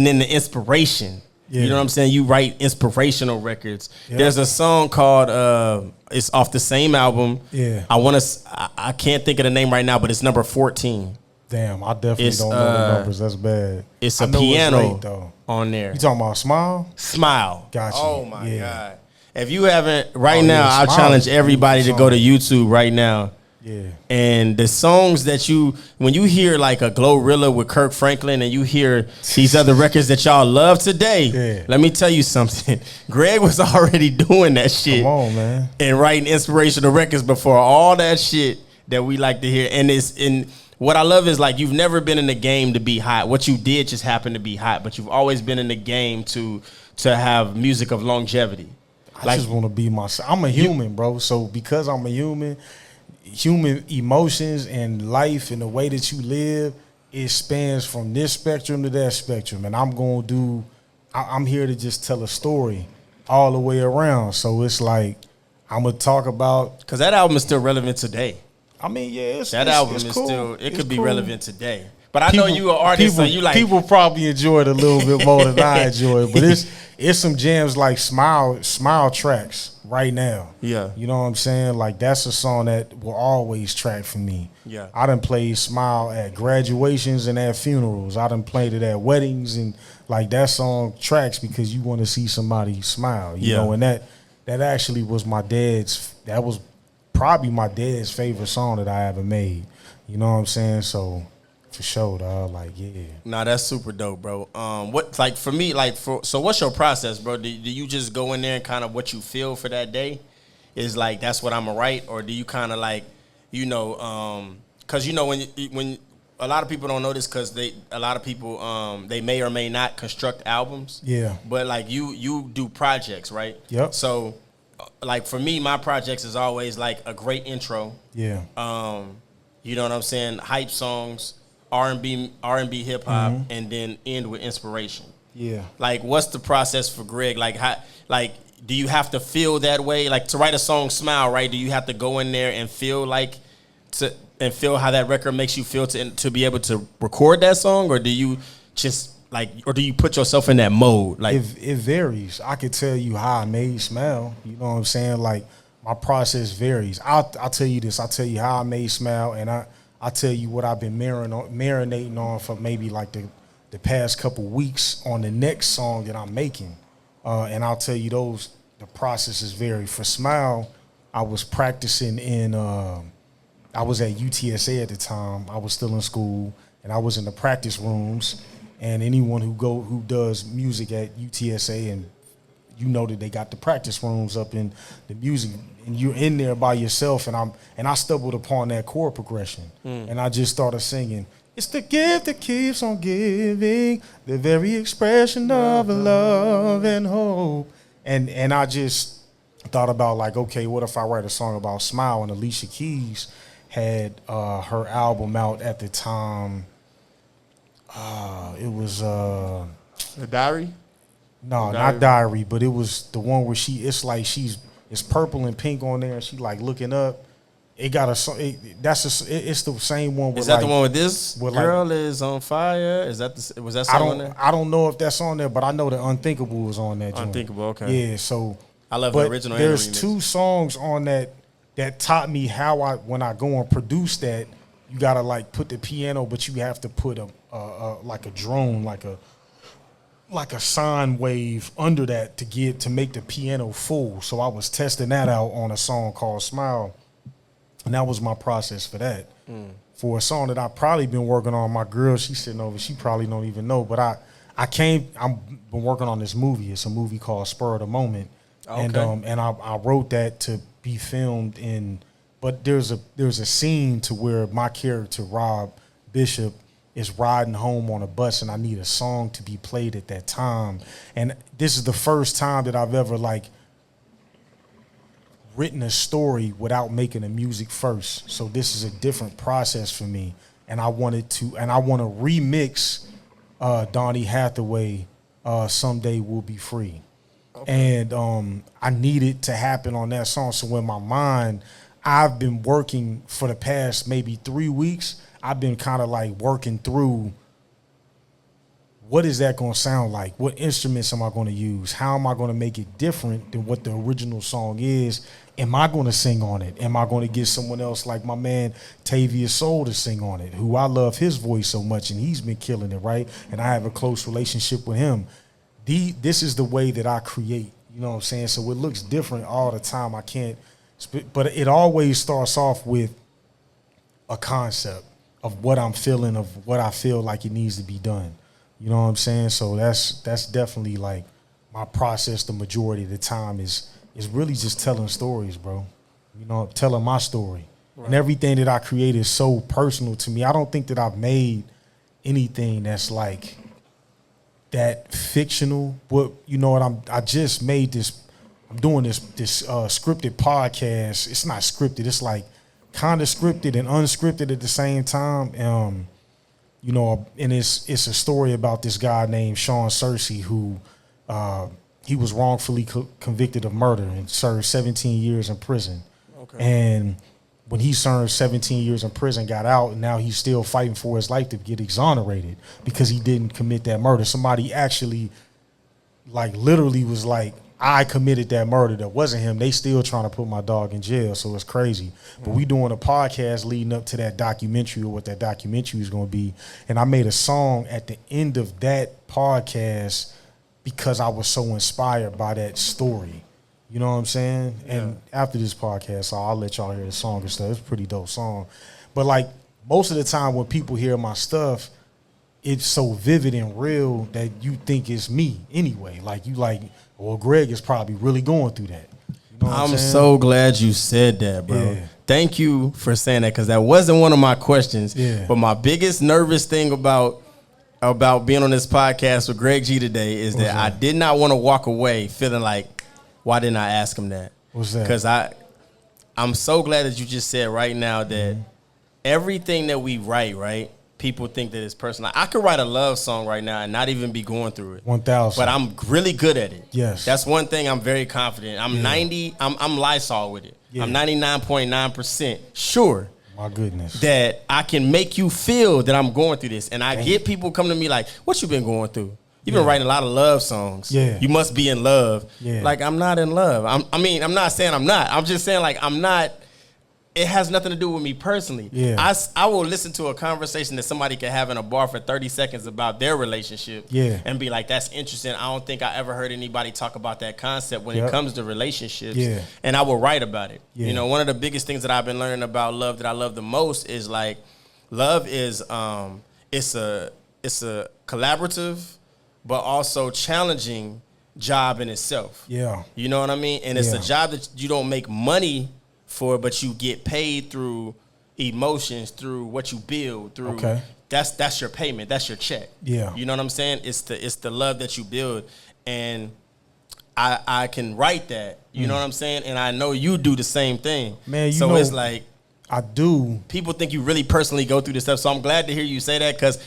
[SPEAKER 3] then the inspiration
[SPEAKER 2] Yeah.
[SPEAKER 3] You know what I'm saying? You write inspirational records.
[SPEAKER 2] Yeah.
[SPEAKER 3] There's a song called it's off the same album.
[SPEAKER 2] Yeah.
[SPEAKER 3] I can't think of the name right now, but it's number 14.
[SPEAKER 2] Damn, I definitely don't know the numbers. That's bad.
[SPEAKER 3] It's
[SPEAKER 2] I
[SPEAKER 3] a
[SPEAKER 2] know
[SPEAKER 3] piano
[SPEAKER 2] it's late, though.
[SPEAKER 3] on there.
[SPEAKER 2] You talking about Smile?
[SPEAKER 3] Smile.
[SPEAKER 2] Gotcha.
[SPEAKER 3] Oh my
[SPEAKER 2] Yeah.
[SPEAKER 3] God. If you haven't now,
[SPEAKER 2] yeah,
[SPEAKER 3] I'll
[SPEAKER 2] Smile
[SPEAKER 3] challenge
[SPEAKER 2] is a
[SPEAKER 3] everybody to
[SPEAKER 2] beautiful
[SPEAKER 3] go to YouTube right now.
[SPEAKER 2] Yeah.
[SPEAKER 3] And the songs that when you hear like a Glorilla with Kirk Franklin and you hear these other records that y'all love today, let me tell you something. Greg was already doing that shit.
[SPEAKER 2] Come on, man.
[SPEAKER 3] And writing inspirational records before all that shit that we like to hear. And what I love is like you've never been in the game to be hot. What you did just happened to be hot, but you've always been in the game to have music of longevity.
[SPEAKER 2] I just want to be myself. I'm a human, bro. So because I'm a human emotions and life and the way that you live, it spans from this spectrum to that spectrum. And I'm here to just tell a story all the way around. So it's like, I'm going to talk about.
[SPEAKER 3] Because that album is still relevant today.
[SPEAKER 2] I mean, yeah,
[SPEAKER 3] that album is
[SPEAKER 2] cool.
[SPEAKER 3] still, it
[SPEAKER 2] it's
[SPEAKER 3] could be
[SPEAKER 2] cool.
[SPEAKER 3] relevant today. But I know you are an artist, so you like.
[SPEAKER 2] People probably enjoy it a little bit more than I enjoy it. But it's some jams like Smile tracks right now.
[SPEAKER 3] Yeah.
[SPEAKER 2] You know what I'm saying? Like, that's a song that will always track for me.
[SPEAKER 3] Yeah.
[SPEAKER 2] I done played Smile at graduations and at funerals. I done played it at weddings, and like that song tracks because you want to see somebody smile. You know, and that actually was that was probably my dad's favorite song that I ever made. You know what I'm saying? So for sure, dog. Like, yeah.
[SPEAKER 3] Nah, that's super dope, bro. What like for me, like so what's your process, bro? Do you just go in there and kind of what you feel for that day is like that's what I'm gonna write, or do you kind of like, you know, because you know when a lot of people don't know this because a lot of people they may or may not construct albums.
[SPEAKER 2] Yeah.
[SPEAKER 3] But like you do projects, right?
[SPEAKER 2] Yep.
[SPEAKER 3] So like for me, my projects is always like a great intro.
[SPEAKER 2] Yeah.
[SPEAKER 3] You know what I'm saying? Hype songs, R&B hip hop, and then end with inspiration.
[SPEAKER 2] Yeah.
[SPEAKER 3] Like, what's the process for Greg? Like, do you have to feel that way? Like, to write a song, Smile, right? Do you have to go in there and feel feel how that record makes you feel to be able to record that song, or do you just or do you put yourself in that mode? Like,
[SPEAKER 2] it varies. I could tell you how I made Smile. You know what I'm saying? Like, my process varies. I'll tell you this. I'll tell you how I made Smile, and I'll tell you what I've been marinating on for maybe like the past couple weeks on the next song that I'm making. And I'll tell you the processes vary. For Smile, I was practicing I was at UTSA at the time. I was still in school, and I was in the practice rooms. And anyone who does music at UTSA, and you know that they got the practice rooms up in the music, and you're in there by yourself. And I stumbled upon that chord progression, and I just started singing. It's the gift that keeps on giving, the very expression of love and hope. And I just thought about like, okay, what if I write a song about Smile? And Alicia Keys had her album out at the time. It was
[SPEAKER 1] The Diary?
[SPEAKER 2] No, not Diary, but it was the one where it's purple and pink on there, and she like looking up. It got it's the same one.
[SPEAKER 3] Is that the one with this girl is on fire? Is that was that song on there?
[SPEAKER 2] I don't know if that's on there, but I know that Unthinkable was on that joint.
[SPEAKER 3] Unthinkable, okay.
[SPEAKER 2] Yeah, so
[SPEAKER 3] I love the original.
[SPEAKER 2] There's two songs on that taught me how when I go and produce that, you gotta like put the piano, but you have to put a like a drone, like a sine wave under that to make the piano full. So I was testing that out on a song called Smile, and that was my process for that. For a song that I've probably been working on, my girl, she's sitting over, she probably don't even know, but I'm been working on this movie. It's a movie called Spur of the Moment, and I wrote that to be filmed in. But there's a scene to where my character Rob Bishop is riding home on a bus, and I need a song to be played at that time. And this is the first time that I've ever like written a story without making the music first. So this is a different process for me. And I want to remix Donny Hathaway, Someday We'll Be Free. Okay. And I need it to happen on that song. So in my mind, I've been working for the past maybe 3 weeks. I've been kind of like working through what is that going to sound like? What instruments am I going to use? How am I going to make it different than what the original song is? Am I going to sing on it? Am I going to get someone else like my man Tavia Soul to sing on it, who I love his voice so much, and he's been killing it, right? And I have a close relationship with him. This is the way that I create, you know what I'm saying? So it looks different all the time. I can't, but it always starts off with a concept of what I'm feeling, of what I feel like it needs to be done. You know what I'm saying? So that's definitely like my process. The majority of the time is really just telling stories, bro. You know, telling my story. Right. And everything that I create is so personal to me. I don't think that I've made anything that's like that fictional. But you know what? I just made this. I'm doing this scripted podcast. It's not scripted. It's like kind of scripted and unscripted at the same time. You know, and it's a story about this guy named Sean Searcy who he was wrongfully convicted of murder and served 17 years in prison. Okay. And when he served 17 years in prison, got out, and now he's still fighting for his life to get exonerated because he didn't commit that murder. Somebody actually, like, literally was like, I committed that murder. That wasn't him. They still trying to put my dog in jail, so it's crazy. But we doing a podcast leading up to that documentary, or what that documentary is going to be. And I made a song at the end of that podcast because I was so inspired by that story. You know what I'm saying? Yeah. And after this podcast, I'll let y'all hear the song and stuff. It's a pretty dope song. But like most of the time when people hear my stuff, it's so vivid and real that you think it's me anyway. Like you like, well, Greg is probably really going through that. You know
[SPEAKER 3] I'm so glad you said that, bro. Yeah. Thank you for saying that, because that wasn't one of my questions. Yeah. But my biggest nervous thing about being on this podcast with Greg G today is that I did not want to walk away feeling like, why didn't I ask him that?
[SPEAKER 2] What's that?
[SPEAKER 3] Because I'm so glad that you just said right now that everything that we write, right, people think that it's personal. I could write a love song right now and not even be going through it.
[SPEAKER 2] 1,000.
[SPEAKER 3] But I'm really good at it.
[SPEAKER 2] Yes.
[SPEAKER 3] That's one thing I'm very confident. I'm 90. I'm Lysol with it. Yeah. I'm 99.9% sure.
[SPEAKER 2] My goodness.
[SPEAKER 3] That I can make you feel that I'm going through this. And I get people come to me like, what you been going through? You've been writing a lot of love songs. Yeah. You must be in love. Yeah. Like, I'm not in love. I'm not saying I'm not. I'm just saying, like, I'm not. It has nothing to do with me personally. Yeah. I will listen to a conversation that somebody can have in a bar for 30 seconds about their relationship and be like, that's interesting. I don't think I ever heard anybody talk about that concept when it comes to relationships. Yeah. And I will write about it. Yeah. You know, one of the biggest things that I've been learning about love that I love the most is, like, love is it's a collaborative but also challenging job in itself. Yeah. You know what I mean? And it's a job that you don't make money for, but you get paid through emotions, through what you build, through that's your payment, that's your check. Yeah. You know what I'm saying? It's the love that you build. And I can write that. You know what I'm saying? And I know you do the same thing.
[SPEAKER 2] Man,
[SPEAKER 3] so it's like,
[SPEAKER 2] I do.
[SPEAKER 3] People think you really personally go through this stuff. So I'm glad to hear you say that, because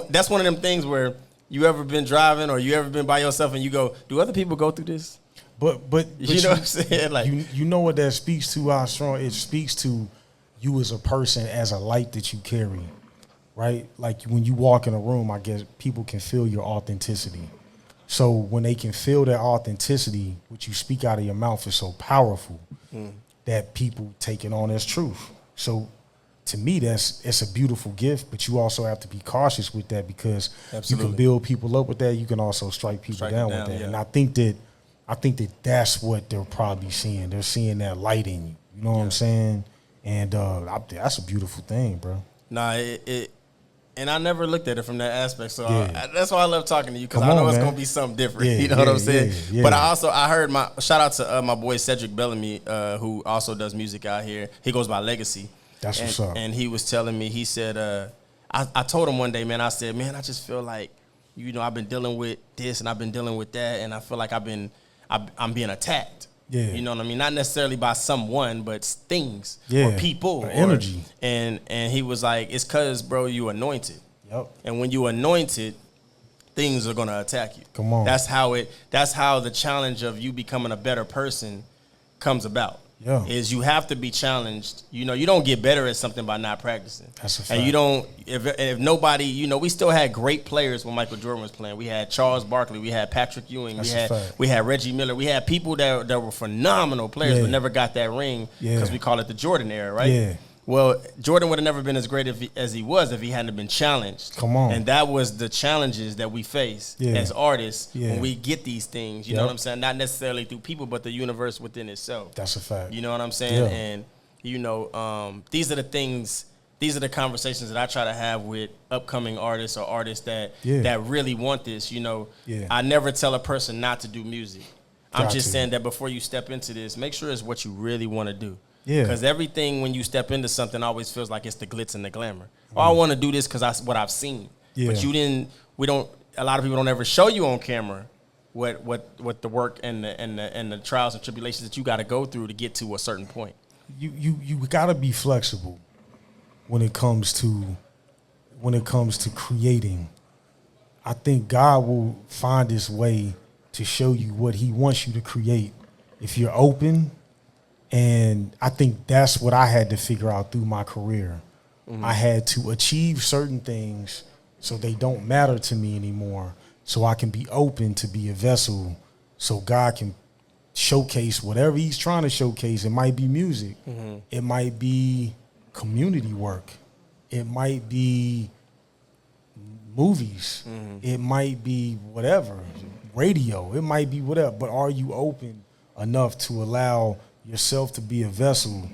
[SPEAKER 3] that's one of them things where you ever been driving or you ever been by yourself and you go, do other people go through this?
[SPEAKER 2] But
[SPEAKER 3] you know what I'm saying? Like,
[SPEAKER 2] you know what that speaks to, how strong it speaks to you as a person, as a light that you carry, right? Like when you walk in a room, I guess people can feel your authenticity. So when they can feel that authenticity, what you speak out of your mouth is so powerful that people take it on as truth. So to me, it's a beautiful gift, but you also have to be cautious with that, because you can build people up with that. You can also strike people down with that. Yeah. And I think that that's what they're probably seeing. They're seeing that light in you. You know what I'm saying? And that's a beautiful thing, bro.
[SPEAKER 3] Nah, and I never looked at it from that aspect. So that's why I love talking to you, because I know it's going to be something different. You know what I'm saying? Yeah. But I heard shout out to my boy Cedric Bellamy, who also does music out here. He goes by Legacy.
[SPEAKER 2] That's what's up.
[SPEAKER 3] And he was telling me, he said, I told him one day, man, I said, man, I just feel like, you know, I've been dealing with this and I've been dealing with that, and I feel like I'm being attacked. Yeah. You know what I mean? Not necessarily by someone, but things or people. Or energy. And he was like, it's because, bro, you anointed. Yep. And when you anointed, things are going to attack you.
[SPEAKER 2] Come on.
[SPEAKER 3] That's how the challenge of you becoming a better person comes about. is you have to be challenged. You know, you don't get better at something by not practicing.
[SPEAKER 2] That's a fact.
[SPEAKER 3] And you don't, if nobody, you know, we still had great players when Michael Jordan was playing. We had Charles Barkley, we had Patrick Ewing, we had Reggie Miller, we had people that were phenomenal players but never got that ring because we call it the Jordan era, right?
[SPEAKER 2] Yeah.
[SPEAKER 3] Well, Jordan would have never been as great as he was if he hadn't been challenged.
[SPEAKER 2] Come on.
[SPEAKER 3] And that was the challenges that we face as artists when we get these things. You know what I'm saying? Not necessarily through people, but the universe within itself.
[SPEAKER 2] That's a fact.
[SPEAKER 3] You know what I'm saying? And, you know, these are the things, these are the conversations that I try to have with upcoming artists or artists that really want this. You know, I never tell a person not to do music. I'm just saying that before you step into this, make sure it's what you really want to do.
[SPEAKER 2] Yeah.
[SPEAKER 3] Because everything when you step into something always feels like it's the glitz and the glamour. Oh, I want to do this because that's what I've seen. Yeah. But a lot of people don't ever show you on camera what the work and the trials and tribulations that you got to go through to get to a certain point.
[SPEAKER 2] You got to be flexible when it comes to creating. I think God will find his way to show you what he wants you to create if you're open. And I think that's what I had to figure out through my career. Mm-hmm. I had to achieve certain things so they don't matter to me anymore, so I can be open to be a vessel so God can showcase whatever he's trying to showcase. It might be music. Mm-hmm. It might be community work. It might be movies. Mm-hmm. It might be whatever, radio. It might be whatever. But are you open enough to allow yourself to be a vessel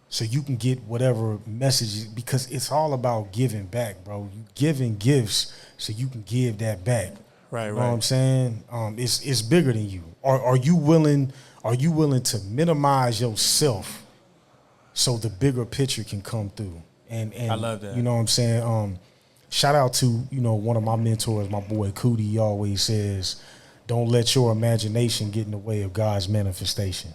[SPEAKER 2] so you can get whatever message, because it's all about giving back, bro. You giving gifts so you can give that back.
[SPEAKER 3] Right,
[SPEAKER 2] you know what I'm saying? It's bigger than you. Are you willing to minimize yourself so the bigger picture can come through? And
[SPEAKER 3] I love that.
[SPEAKER 2] You know what I'm saying? Shout out to, you know, one of my mentors, my boy Cootie. He always says, don't let your imagination get in the way of God's manifestation.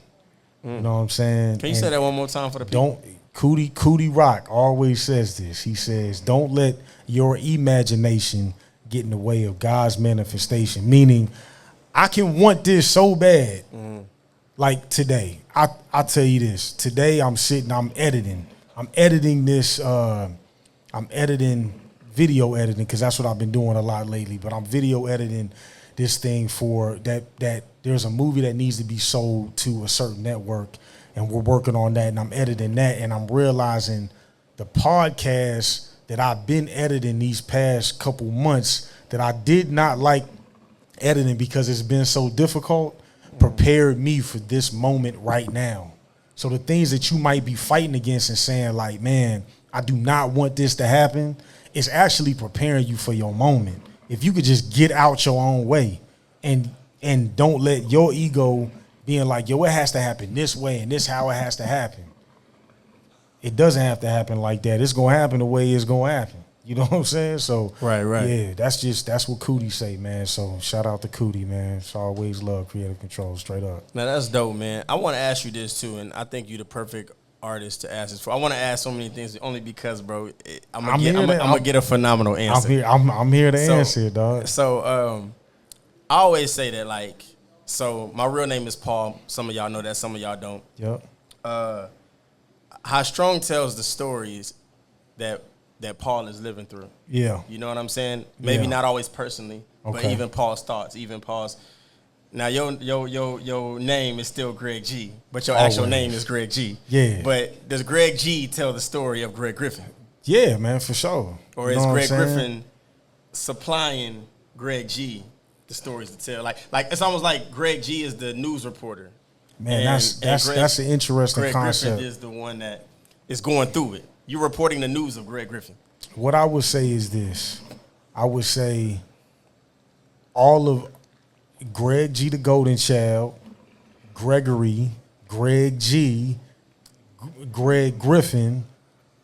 [SPEAKER 2] You know what I'm saying?
[SPEAKER 3] Can you say that one more time for the people?
[SPEAKER 2] Cootie Rock always says this. He says, don't let your imagination get in the way of God's manifestation. Meaning, I can want this so bad. Like today, I tell you this. Today I'm editing. I'm editing this. I'm editing video editing because that's what I've been doing a lot lately. But I'm video editing this thing for that there's a movie that needs to be sold to a certain network, and we're working on that, and I'm editing that, and I'm realizing the podcast that I've been editing these past couple months that I did not like editing because it's been so difficult, prepared me for this moment right now. So the things that you might be fighting against and saying like, man, I do not want this to happen, it's actually preparing you for your moment. If you could just get out your own way and don't let your ego being like, yo, it has to happen this way and this how it has to happen. It doesn't have to happen like that. It's gonna happen the way it's gonna happen. You know what I'm saying? So
[SPEAKER 3] right.
[SPEAKER 2] Yeah, that's what Cootie say, man. So shout out to Cootie, man. It's always love creative control, straight up.
[SPEAKER 3] Now that's dope, man. I want to ask you this too, and I think you're the perfect artist to ask this for. I want to ask so many things only because, bro, I'm gonna get a phenomenal answer.
[SPEAKER 2] I'm here to answer it, dog.
[SPEAKER 3] So I always say that, like, so my real name is Paul. Some of y'all know that, some of y'all don't.
[SPEAKER 2] Yep.
[SPEAKER 3] How Strong tells the stories that Paul is living through.
[SPEAKER 2] Yeah.
[SPEAKER 3] You know what I'm saying? Maybe not always personally, but even Paul's thoughts, even Paul's. Now your name is still Greg G, but your actual name is Greg G.
[SPEAKER 2] Yeah.
[SPEAKER 3] But does Greg G tell the story of Greg Griffin?
[SPEAKER 2] Yeah, man, for sure.
[SPEAKER 3] Or is Greg Griffin supplying Greg G the stories to tell? Like it's almost like Greg G is the news reporter.
[SPEAKER 2] Man, that's an interesting concept.
[SPEAKER 3] Greg Griffin is the one that is going through it. You're reporting the news of Greg Griffin.
[SPEAKER 2] What I would say is this. I would say all of Greg G, the Golden Child, Gregory, Greg G, Greg Griffin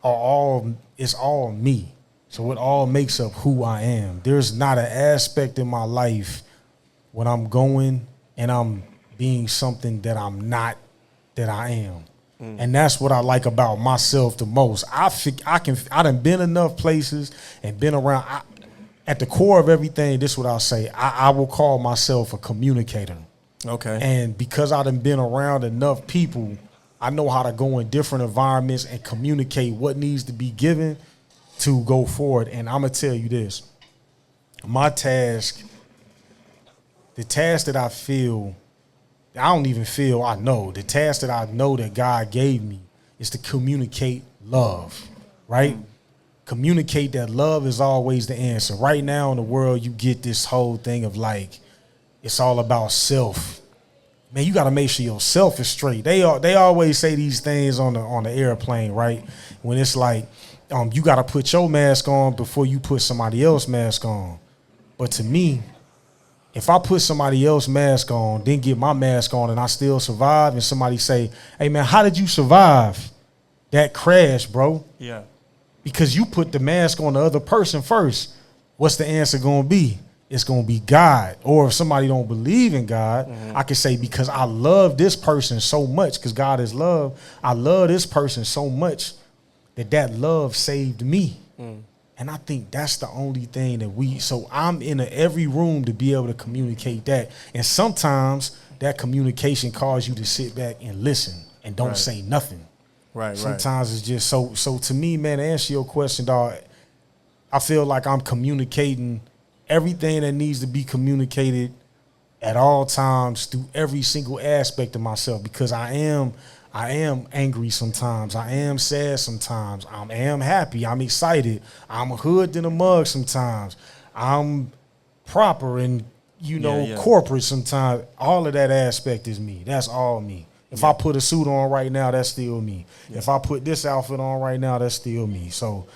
[SPEAKER 2] it's all me. So it all makes up who I am. There's not an aspect in my life when I'm going and I'm being something that I'm not, that I am. And that's what I like about myself the most. I done been enough places and been around. At the core of everything, this is what I'll say. I will call myself a communicator.
[SPEAKER 3] Okay.
[SPEAKER 2] And because I done been around enough people, I know how to go in different environments and communicate what needs to be given to go forward. And I'm going to tell you this. My task, the task that I feel, I don't even feel, I know. The task that I know that God gave me is to communicate love, right? Communicate that love is always the answer. Right now in the world, you get this whole thing of like, it's all about self. Man, you got to make sure your self is straight. They always say these things on the airplane, right? When it's like, you got to put your mask on before you put somebody else's mask on. But to me, if I put somebody else's mask on, then get my mask on and I still survive, and somebody say, hey, man, how did you survive that crash, bro?
[SPEAKER 3] Yeah.
[SPEAKER 2] Because you put the mask on the other person first. What's the answer going to be? It's going to be God. Or if somebody don't believe in God, I can say, because I love this person so much, because God is love, I love this person so much that love saved me. And I think that's the only thing that so I'm in every room to be able to communicate that. And sometimes that communication calls you to sit back and listen and don't say nothing.
[SPEAKER 3] Right.
[SPEAKER 2] Sometimes it's just so to me, man, to answer your question, dog, I feel like I'm communicating everything that needs to be communicated at all times through every single aspect of myself, because I am angry sometimes. I am sad sometimes. I am happy. I'm excited. I'm a hood than a mug sometimes. I'm proper and, corporate sometimes. All of that aspect is me. That's all me. If I put a suit on right now, that's still me. If I put this outfit on right now, that's still me. So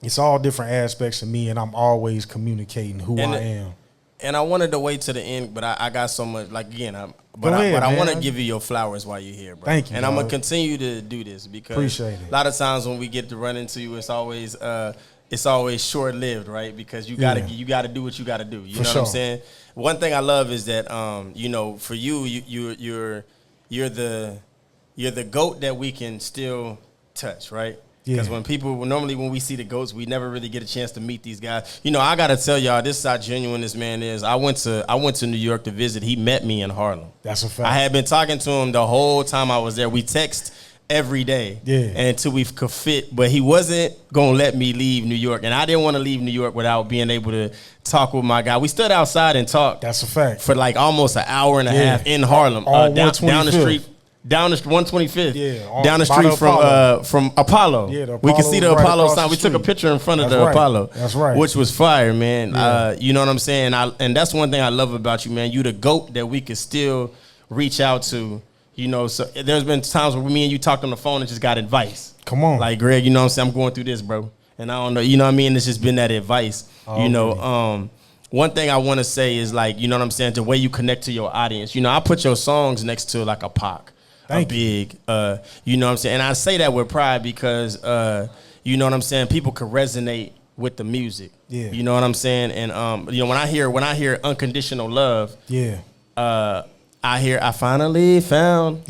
[SPEAKER 2] it's all different aspects of me, and I'm always communicating who I am.
[SPEAKER 3] And I wanted to wait to the end, but I got so much, like, again, I want to give you your flowers while you're here, bro.
[SPEAKER 2] Thank you.
[SPEAKER 3] And I'm going to continue to do this, because
[SPEAKER 2] appreciate it.
[SPEAKER 3] A lot of times when we get to run into you, it's always short-lived, right? Because you got to do what you got to do. You know what I'm saying? One thing I love is that for you're the GOAT that we can still touch, right? Because when we see the GOATs, we never really get a chance to meet these guys. I got to tell y'all, this is how genuine this man is. I went to New York to visit. He met me in Harlem.
[SPEAKER 2] That's a fact.
[SPEAKER 3] I had been talking to him the whole time I was there. We text every day until we could fit. But he wasn't going to let me leave New York. And I didn't want to leave New York without being able to talk with my guy. We stood outside and talked.
[SPEAKER 2] That's a fact.
[SPEAKER 3] For like almost an hour and a half in Harlem. Down the street. Down the 125th, down the street from Apollo. We could see the Apollo sign. We took a picture in front of the Apollo.
[SPEAKER 2] That's right.
[SPEAKER 3] Which was fire, man. You know what I'm saying? And that's one thing I love about you, man. You the GOAT that we could still reach out to. So there's been times where me and you talked on the phone and just got advice.
[SPEAKER 2] Come on.
[SPEAKER 3] Like, Greg, you know what I'm saying? I'm going through this, bro. And I don't know, you know what I mean? It's just been that advice. One thing I want to say is, like, you know what I'm saying? The way you connect to your audience. I put your songs next to like a Pac. You know what I'm saying? And I say that with pride because, you know what I'm saying, people could resonate with the music. Yeah. You know what I'm saying? And, when I hear Unconditional Love, I finally found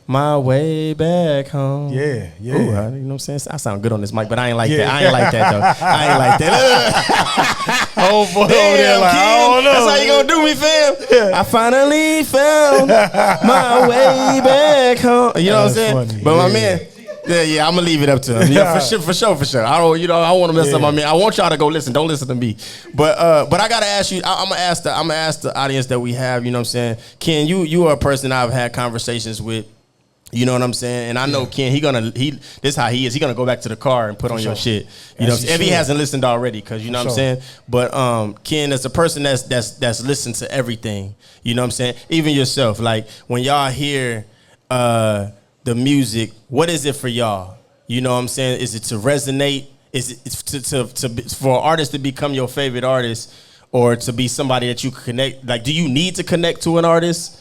[SPEAKER 3] my way back home. Yeah. Ooh, you know what I'm saying? I sound good on this mic, but I ain't like that. I ain't like that, though. I ain't like that.
[SPEAKER 2] Oh, boy. Damn, like, I don't know.
[SPEAKER 3] That's how you gonna do me, fam. Yeah. I finally found my way back home. You know what I'm saying? Funny. But my man, I'm gonna leave it up to him. Yeah, for sure. I don't, I want to mess up my man. I want y'all to go listen. Don't listen to me. But I gotta ask you. I'm gonna ask the audience that we have. You know what I'm saying? Ken, you are a person I've had conversations with. You know what I'm saying? And I know Ken, this is how he is. He gonna go back to the car and put on your shit. You know, if he hasn't listened already, because you know what I'm saying. But Ken, as a person that's listened to everything. You know what I'm saying? Even yourself, like when y'all hear the music, what is it for y'all? You know what I'm saying? Is it to resonate? Is it for an artist to become your favorite artist, or to be somebody that you connect? Like, do you need to connect to an artist?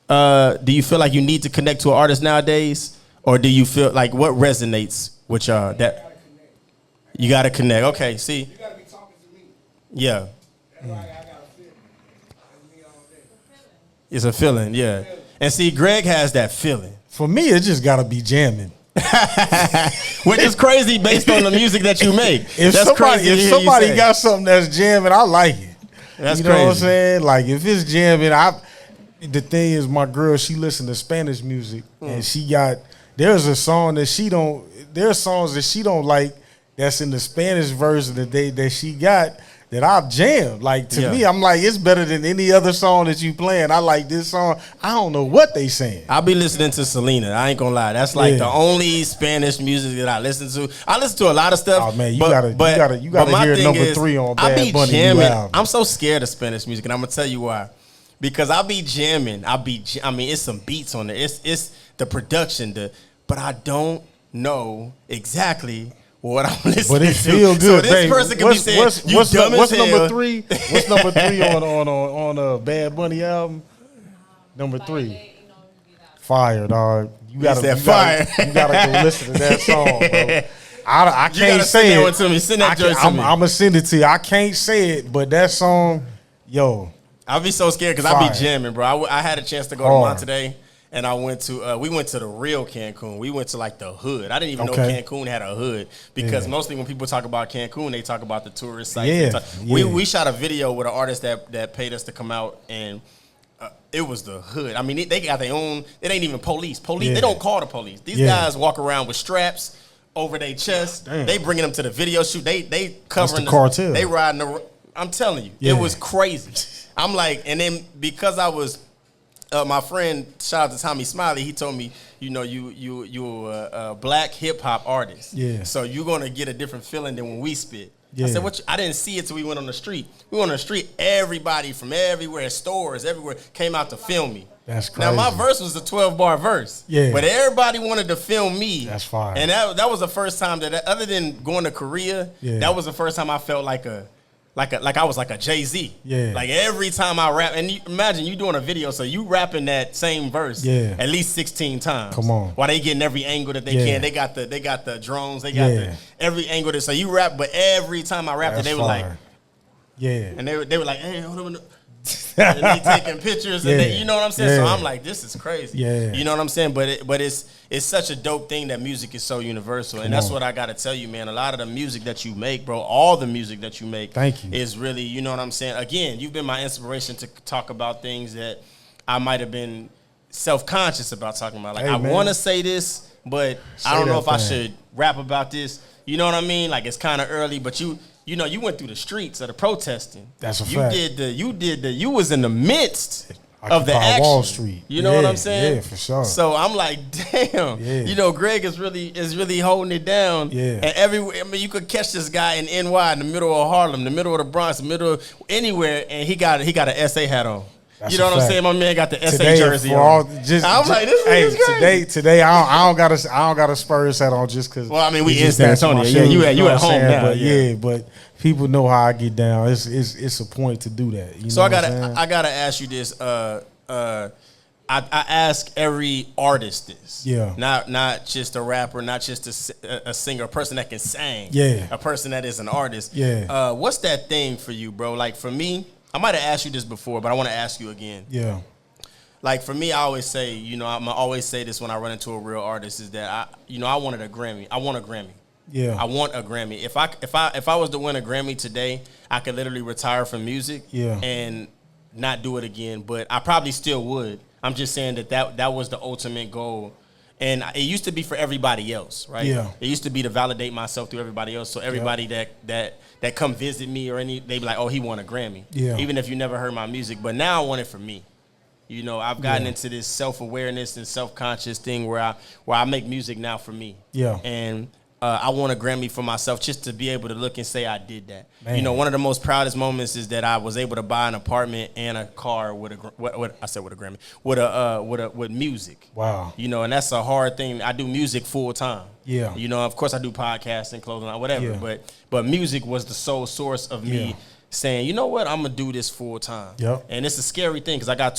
[SPEAKER 3] Do you feel like you need to connect to an artist nowadays, or do you feel like what resonates with y'all? That you gotta connect. Okay, see. You gotta be talking to me. Yeah. That's why I got a feeling. That's me all day. It's a feeling, yeah. And see, Greg has that feeling.
[SPEAKER 2] For me, it just gotta be jamming.
[SPEAKER 3] Which is crazy based on the music that you make.
[SPEAKER 2] If somebody got something that's jamming, I like it.
[SPEAKER 3] That's
[SPEAKER 2] crazy.
[SPEAKER 3] You know
[SPEAKER 2] what I'm saying? Like if it's jamming, the thing is, my girl, she listen to Spanish music, and there's songs that she don't like that's in the Spanish version that she got that I've jammed. Like, to me, I'm like, it's better than any other song that you playing. I like this song. I don't know what they saying.
[SPEAKER 3] I'll be listening to Selena. I ain't gonna lie. That's like the only Spanish music that I listen to. I listen to a lot of stuff.
[SPEAKER 2] Oh man, you gotta hear number 3 on Bad Bunny new album.
[SPEAKER 3] I'm so scared of Spanish music, and I'm gonna tell you why. Because I be jamming. I mean, it's some beats on there. It's the production, but I don't know exactly what I'm listening to.
[SPEAKER 2] But it feel good.
[SPEAKER 3] So this person can be saying, what's
[SPEAKER 2] number 3? What's number 3 on a Bad Bunny album? Number 3. Fire, dog. You gotta go listen to that song, bro. I can't say it. I'm gonna send it to you. I can't say it, but that song, yo.
[SPEAKER 3] I'll be so scared because I be jamming, bro. I had a chance to go to Monterey, and I went to we went to the real Cancun. We went to like the hood. I didn't even know Cancun had a hood because mostly when people talk about Cancun, they talk about the tourist sites. We shot a video with an artist that paid us to come out, and it was the hood. I mean, they got their own. It ain't even police. They don't call the police. These guys walk around with straps over their chest. Damn. They bringing them to the video shoot. They covering
[SPEAKER 2] the cartel.
[SPEAKER 3] They riding the. I'm telling you, it was crazy. I'm like, and then because I was, my friend, shout out to Tommy Smiley, he told me, you a black hip hop artist. Yeah. So you're gonna get a different feeling than when we spit. Yeah. I said, I didn't see it till we went on the street. We went on the street, everybody from everywhere, stores, everywhere, came out to film me.
[SPEAKER 2] That's crazy.
[SPEAKER 3] Now my verse was a 12-bar verse. Yeah. But everybody wanted to film me.
[SPEAKER 2] That's fine.
[SPEAKER 3] And that was the first time that, other than going to Korea, that was the first time I felt like I was like a Jay-Z. Yeah. Like every time I rap, and imagine you doing a video, so you rapping that same verse at least 16 times.
[SPEAKER 2] Come on.
[SPEAKER 3] While they getting every angle that they can. They got the drones, they got every angle that, so you rap, but every time I rapped it, they were like, and they were like, hey, hold on. And they taking pictures, and they, you know what I'm saying? So I'm like, this is crazy. Yeah. You know what I'm saying? But it's such a dope thing that music is so universal. And that's what I got to tell you, man. A lot of the music that you make, bro, all the music that you make is really, you know what I'm saying? Again, you've been my inspiration to talk about things that I might have been self-conscious about talking about. Like, I want to say this, but I don't know if I should rap about this. You know what I mean? Like, it's kind of early, but you went through the streets of the protesting.
[SPEAKER 2] That's a fact.
[SPEAKER 3] You was in the midst of the action.
[SPEAKER 2] Wall Street.
[SPEAKER 3] You know what I'm saying?
[SPEAKER 2] Yeah, for sure.
[SPEAKER 3] So I'm like, damn. Yeah. Greg is really holding it down. Yeah. And everywhere, I mean, you could catch this guy in NY, in the middle of Harlem, the middle of the Bronx, the middle of anywhere, and he got an SA hat on. That's you know what I'm saying? My man got the SA jersey on. I'm like, this is crazy.
[SPEAKER 2] Today I don't got a Spurs hat on just because.
[SPEAKER 3] Well, I mean, we in San Antonio. Yeah, you at home now.
[SPEAKER 2] But people know how I get down. It's a point to do that. You
[SPEAKER 3] so
[SPEAKER 2] know
[SPEAKER 3] I gotta ask you this. I ask every artist this. Yeah. Not just a rapper, not just a singer, a person that can sing. Yeah. A person that is an artist. Yeah. What's that thing for you, bro? Like for me, I might have asked you this before, but I want to ask you again. Yeah. Like for me, I always say, I'm always say this when I run into a real artist is that I wanted a Grammy. I want a Grammy. Yeah. I want a Grammy. If I was to win a Grammy today, I could literally retire from music and not do it again, but I probably still would. I'm just saying that was the ultimate goal. And it used to be for everybody else, right? Yeah. It used to be to validate myself through everybody else. So everybody that come visit me or they be like, oh, he won a Grammy. Yeah. Even if you never heard my music. But now I want it for me. I've gotten into this self-awareness and self-conscious thing where I make music now for me. Yeah. And I want a Grammy for myself just to be able to look and say I did that. Man. One of the most proudest moments is that I was able to buy an apartment and a car with a Grammy with music. Wow. And that's a hard thing. I do music full time. Yeah. Of course I do podcasts and clothing, whatever. Yeah. But music was the sole source of me saying, you know what, I'm gonna do this full time. Yep. And it's a scary thing because I got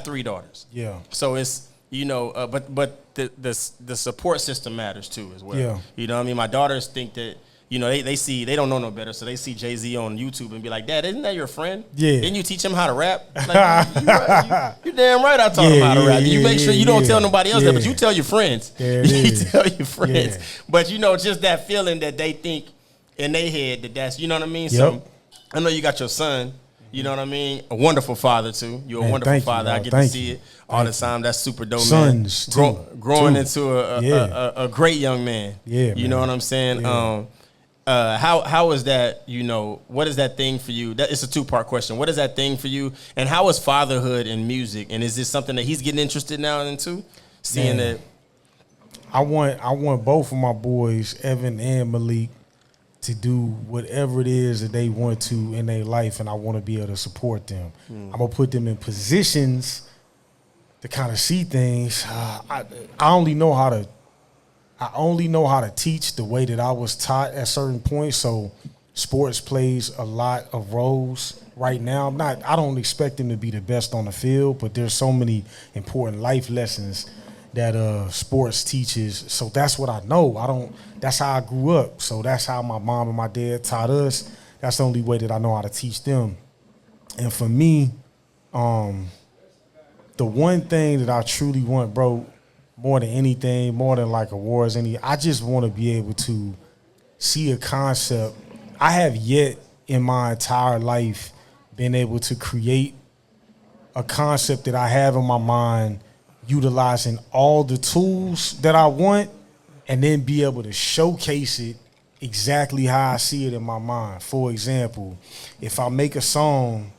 [SPEAKER 3] 3 daughters. Yeah. So it's. But the support system matters too as well. Yeah. You know what I mean? My daughters think that, they don't know no better, so they see Jay-Z on YouTube and be like, Dad, isn't that your friend? Yeah. Didn't you teach him how to rap? Like, you damn right I taught him how to rap. You make sure you don't tell nobody else that, but you tell your friends. You tell your friends. Yeah. But just that feeling that they think in their head that's, you know what I mean? Yep. So I know you got your son. You know what I mean? A wonderful father too. You're a wonderful father. I get to see it all the time. That's super dope, man.
[SPEAKER 2] Sons,
[SPEAKER 3] growing into a great young man.
[SPEAKER 2] Yeah,
[SPEAKER 3] you know what I'm saying?
[SPEAKER 2] Yeah.
[SPEAKER 3] How is that? You know, what is that thing for you? It's a 2-part question. What is that thing for you? And how is fatherhood in music? And is this something that he's getting interested now into? Seeing that.
[SPEAKER 2] I want both of my boys, Evan and Malik, to do whatever it is that they want to in their life, and I want to be able to support them. I'm gonna put them in positions to kind of see things. I only know how to teach the way that I was taught at certain points. So sports plays a lot of roles right now. I don't expect them to be the best on the field, but there's so many important life lessons that sports teaches. So that's what I know. That's how I grew up. So that's how my mom and my dad taught us. That's the only way that I know how to teach them. And for me, the one thing that I truly want, bro, more than anything, more than like awards, I just want to be able to see a concept. I have yet in my entire life been able to create a concept that I have in my mind, utilizing all the tools that I want, and then be able to showcase it exactly how I see it in my mind. For example, if I make a song,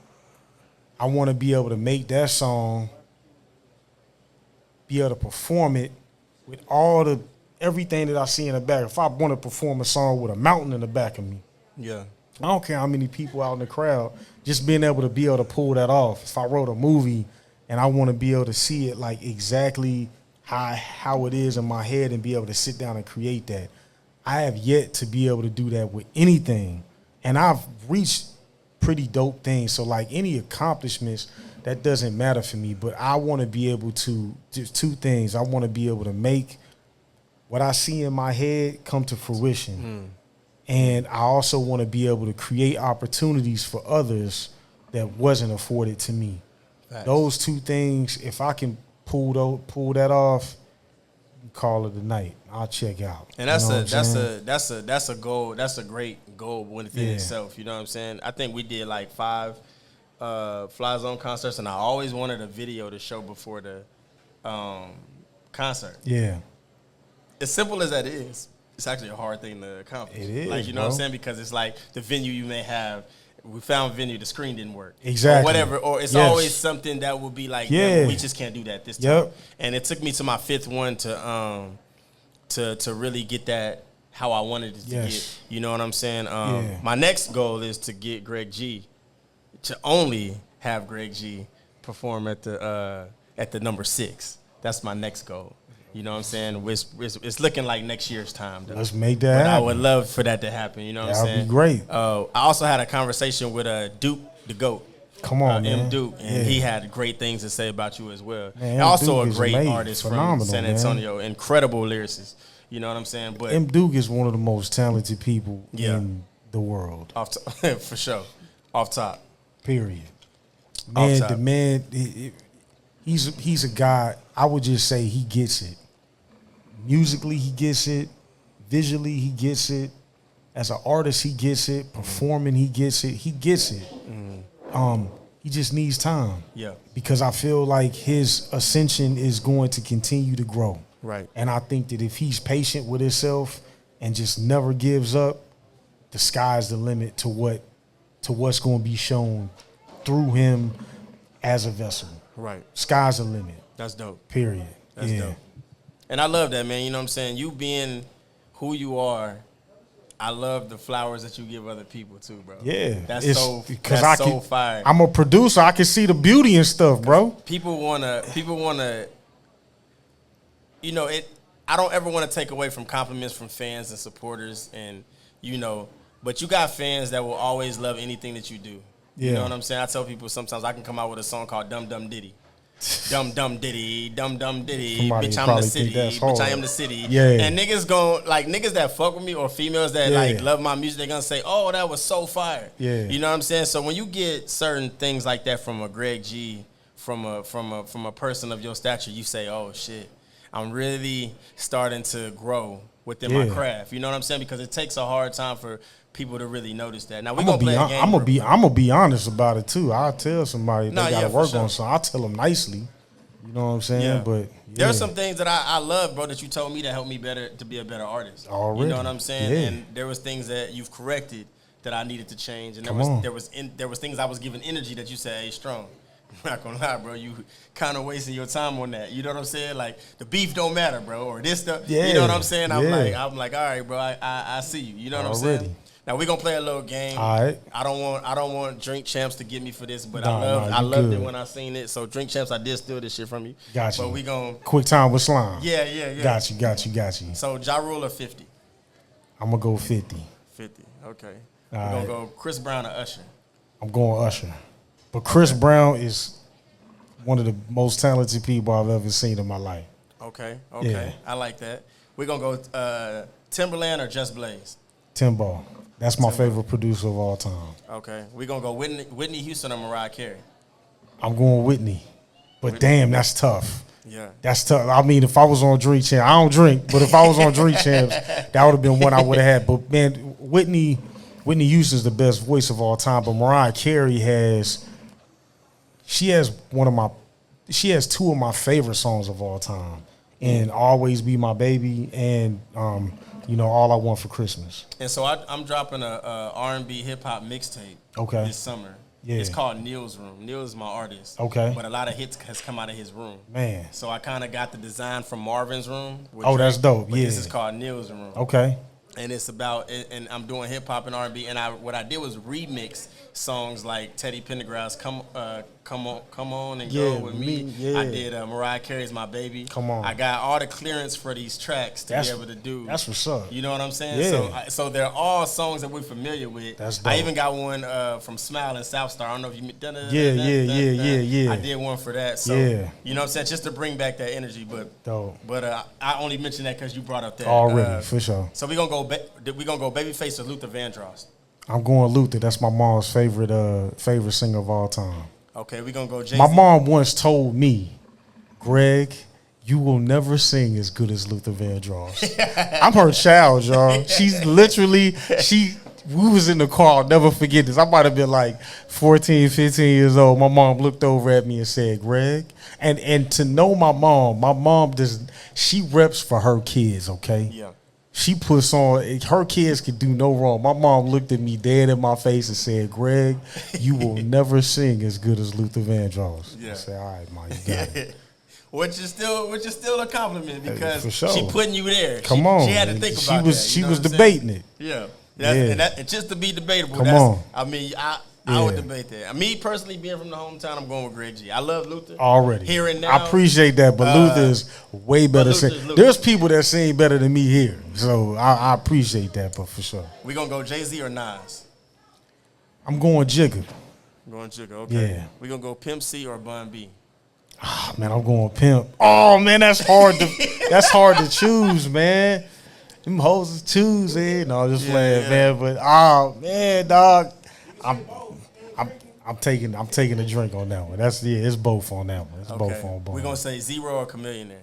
[SPEAKER 2] I want to be able to make that song, be able to perform it with everything that I see in the back. If I want to perform a song with a mountain in the back of me,
[SPEAKER 3] yeah,
[SPEAKER 2] I don't care how many people out in the crowd, just being able to pull that off. If I wrote a movie and I want to be able to see it like exactly how it is in my head and be able to sit down and create that. I have yet to be able to do that with anything. And I've reached pretty dope things. So like any accomplishments, that doesn't matter for me. But I want to be able to do 2 things. I want to be able to make what I see in my head come to fruition. And I also want to be able to create opportunities for others that wasn't afforded to me. Facts. Those 2 things, if I can pull that off, call it a night. I'll check out.
[SPEAKER 3] And that's a goal. That's a great goal within itself. You know what I'm saying? I think we did like 5 Fly Zone concerts, and I always wanted a video to show before the concert.
[SPEAKER 2] Yeah.
[SPEAKER 3] As simple as that is, it's actually a hard thing to accomplish.
[SPEAKER 2] It is,
[SPEAKER 3] like, you know what I'm saying? Because it's like the venue you may have. We found venue, the screen didn't work.
[SPEAKER 2] Exactly.
[SPEAKER 3] Or whatever. Or it's always something that will be like, yeah, we just can't do that this time.
[SPEAKER 2] Yep.
[SPEAKER 3] And it took me to my 5th one to really get that how I wanted it to get. You know what I'm saying? My next goal is to get Greg G, to only have Greg G perform at the number 6. That's my next goal. You know what I'm saying? It's looking like next year's time, though.
[SPEAKER 2] Let's make that happen.
[SPEAKER 3] I would love for that to happen. You know what I'm saying?
[SPEAKER 2] That would be great.
[SPEAKER 3] I also had a conversation with Duke, the GOAT.
[SPEAKER 2] Come on, man.
[SPEAKER 3] M. Duke, and he had great things to say about you as well.
[SPEAKER 2] Man,
[SPEAKER 3] also
[SPEAKER 2] Duke
[SPEAKER 3] a great
[SPEAKER 2] amazing.
[SPEAKER 3] artist
[SPEAKER 2] Phenomenal,
[SPEAKER 3] from San Antonio. Man. Incredible lyricist. You know what I'm saying? But
[SPEAKER 2] M. Duke is one of the most talented people in the world.
[SPEAKER 3] For sure. Off top.
[SPEAKER 2] Period. Man, the man, he's a guy, I would just say he gets it. Musically, he gets it. Visually, he gets it. As an artist, he gets it. Performing, he gets it. He gets it. He just needs time.
[SPEAKER 3] Yeah.
[SPEAKER 2] Because I feel like his ascension is going to continue to grow.
[SPEAKER 3] Right.
[SPEAKER 2] And I think that if he's patient with himself and just never gives up, the sky's the limit to what's going to be shown through him as a vessel.
[SPEAKER 3] Right.
[SPEAKER 2] Sky's the limit.
[SPEAKER 3] That's dope.
[SPEAKER 2] Period.
[SPEAKER 3] That's dope. And I love that, man. You know what I'm saying? You being who you are, I love the flowers that you give other people too, bro.
[SPEAKER 2] Yeah.
[SPEAKER 3] That's so fire.
[SPEAKER 2] I'm a producer. I can see the beauty and stuff, bro.
[SPEAKER 3] People wanna you know, I don't ever want to take away from compliments from fans and supporters, and but you got fans that will always love anything that you do. Yeah. You know what I'm saying? I tell people sometimes I can come out with a song called Dum Dum Diddy. Dum Dum Diddy, Dum Dum Diddy,
[SPEAKER 2] Somebody
[SPEAKER 3] bitch I'm the city, bitch I am the city.
[SPEAKER 2] Yeah.
[SPEAKER 3] And niggas that fuck with me or females that love my music, they're gonna say, oh, that was so fire.
[SPEAKER 2] Yeah.
[SPEAKER 3] You know what I'm saying? So when you get certain things like that from a Greg G, from a person of your stature, you say, oh shit. I'm really starting to grow within my craft. You know what I'm saying? Because it takes a hard time for people to really notice that. Now we're gonna play a game.
[SPEAKER 2] I'm gonna be honest about it too. I'll tell somebody if they gotta work on something. I'll tell them nicely. You know what I'm saying?
[SPEAKER 3] Yeah.
[SPEAKER 2] But
[SPEAKER 3] there are some things that I love, bro, that you told me that helped me to be a better artist.
[SPEAKER 2] Already.
[SPEAKER 3] You know what I'm saying?
[SPEAKER 2] Yeah.
[SPEAKER 3] And there was things that you've corrected that I needed to change, and there was things I was giving energy that you said, hey, strong. I'm not gonna lie, bro. You kind of wasting your time on that. You know what I'm saying? Like the beef don't matter, bro, or this stuff.
[SPEAKER 2] Yeah.
[SPEAKER 3] You know what I'm saying? I'm like, all right, bro. I see you. You know what I'm saying? Now we're gonna play a little game.
[SPEAKER 2] All right.
[SPEAKER 3] I don't want Drink Champs to get me for this, but I loved it when I seen it. So Drink Champs, I did steal this shit from you.
[SPEAKER 2] Got you.
[SPEAKER 3] But we gonna
[SPEAKER 2] quick time with slime.
[SPEAKER 3] Yeah.
[SPEAKER 2] Got you.
[SPEAKER 3] So Ja Rule or 50?
[SPEAKER 2] I'm gonna go 50.
[SPEAKER 3] 50. Okay.
[SPEAKER 2] All
[SPEAKER 3] We're gonna
[SPEAKER 2] right.
[SPEAKER 3] go Chris Brown or Usher.
[SPEAKER 2] I'm going Usher. But Chris Brown is one of the most talented people I've ever seen in my life.
[SPEAKER 3] Okay.
[SPEAKER 2] Yeah.
[SPEAKER 3] I like that. We're gonna go Timberland or Just Blaze.
[SPEAKER 2] Timbo. That's my favorite producer of all time.
[SPEAKER 3] Okay. We're gonna go Whitney Houston or Mariah Carey.
[SPEAKER 2] I'm going Whitney. But damn, that's tough.
[SPEAKER 3] Yeah.
[SPEAKER 2] That's tough. I mean, if I was on Drink Champs, I don't drink, but if I was on Drink Champs, that would have been one I would have had. But man, Whitney Houston's the best voice of all time. But Mariah Carey has two of my favorite songs of all time. And Always Be My Baby and All I Want for Christmas.
[SPEAKER 3] And so I'm dropping a R&B hip hop mixtape this summer.
[SPEAKER 2] Yeah.
[SPEAKER 3] It's called Neil's Room. Neil is my artist.
[SPEAKER 2] Okay.
[SPEAKER 3] But a lot of hits has come out of his room.
[SPEAKER 2] Man.
[SPEAKER 3] So I kind of got the design from Marvin's room.
[SPEAKER 2] That's dope.
[SPEAKER 3] But
[SPEAKER 2] yeah.
[SPEAKER 3] This is called Neil's Room.
[SPEAKER 2] Okay.
[SPEAKER 3] And it's about, and I'm doing hip hop and R&B, and what I did was remix songs like Teddy Pendergrass, Come On and Go With Me.
[SPEAKER 2] Yeah.
[SPEAKER 3] I did Mariah Carey's My Baby.
[SPEAKER 2] Come On.
[SPEAKER 3] I got all the clearance for these tracks to be able to do.
[SPEAKER 2] That's what's up.
[SPEAKER 3] You know what I'm saying?
[SPEAKER 2] Yeah.
[SPEAKER 3] So they're all songs that we're familiar with.
[SPEAKER 2] That's dope.
[SPEAKER 3] I even got one from Smile and South Star. I don't know if you
[SPEAKER 2] Yeah.
[SPEAKER 3] I did one for that. So you know what I'm saying? Just to bring back that energy, but
[SPEAKER 2] dope.
[SPEAKER 3] But I only mentioned that because you brought up that
[SPEAKER 2] already for sure.
[SPEAKER 3] So we're gonna go Babyface or Luther Vandross.
[SPEAKER 2] I'm going Luther. That's my mom's favorite singer of all time.
[SPEAKER 3] Okay, we're gonna go Jay-Z.
[SPEAKER 2] My mom once told me, Greg, you will never sing as good as Luther Vandross. I'm her child, y'all. She's literally, we was in the car, I'll never forget this. I might have been like 14, 15 years old. My mom looked over at me and said, Greg, and to know my mom she reps for her kids, okay?
[SPEAKER 3] Yeah.
[SPEAKER 2] She puts on, her kids could do no wrong. My mom looked at me dead in my face and said, Greg, you will never sing as good as Luther Vandross.
[SPEAKER 3] Yeah.
[SPEAKER 2] I said, all right, Mom, you got it.
[SPEAKER 3] Which is still a compliment because
[SPEAKER 2] for sure.
[SPEAKER 3] she putting you there.
[SPEAKER 2] Come on.
[SPEAKER 3] She had to think about that.
[SPEAKER 2] She was debating it.
[SPEAKER 3] Yeah.
[SPEAKER 2] Yeah.
[SPEAKER 3] And just to be debatable.
[SPEAKER 2] Come on.
[SPEAKER 3] I mean, I would debate that. Me personally, being from the hometown, I'm going with Greg G. I love Luther.
[SPEAKER 2] Already.
[SPEAKER 3] Here and now.
[SPEAKER 2] I appreciate that, but Luther is way better. There's people that sing better than me here. So I appreciate that, but for sure.
[SPEAKER 3] We going to go Jay-Z or Nas?
[SPEAKER 2] I'm going Jigga.
[SPEAKER 3] Going Jigga, okay.
[SPEAKER 2] Yeah.
[SPEAKER 3] We going to go Pimp C or Bun B?
[SPEAKER 2] Oh, man, I'm going Pimp. Oh, man, that's hard to choose, man. Them hoes to choose, eh? No, just playing, man. But man, dog, I'm taking a drink on that one. It's both on that one. It's both on both.
[SPEAKER 3] We're gonna say Zero or Chameleonaire.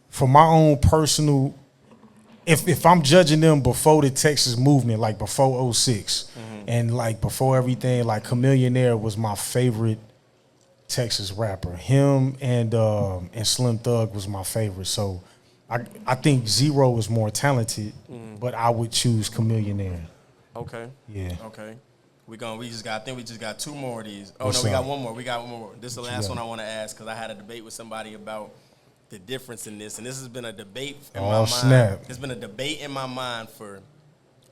[SPEAKER 2] For my own personal, if I'm judging them before the Texas movement, like before 06, and like before everything, like Chameleonaire was my favorite Texas rapper. Him and Slim Thug was my favorite. So I think Zero is more talented, but I would choose Chameleonaire.
[SPEAKER 3] Okay.
[SPEAKER 2] Yeah.
[SPEAKER 3] Okay. I think we just got two more of these. Oh,
[SPEAKER 2] What's
[SPEAKER 3] no, we
[SPEAKER 2] up?
[SPEAKER 3] got one more. This is the last one I want to ask because I had a debate with somebody about the difference in this. And this has been a debate in my mind.
[SPEAKER 2] Snap.
[SPEAKER 3] It's been a debate in my mind for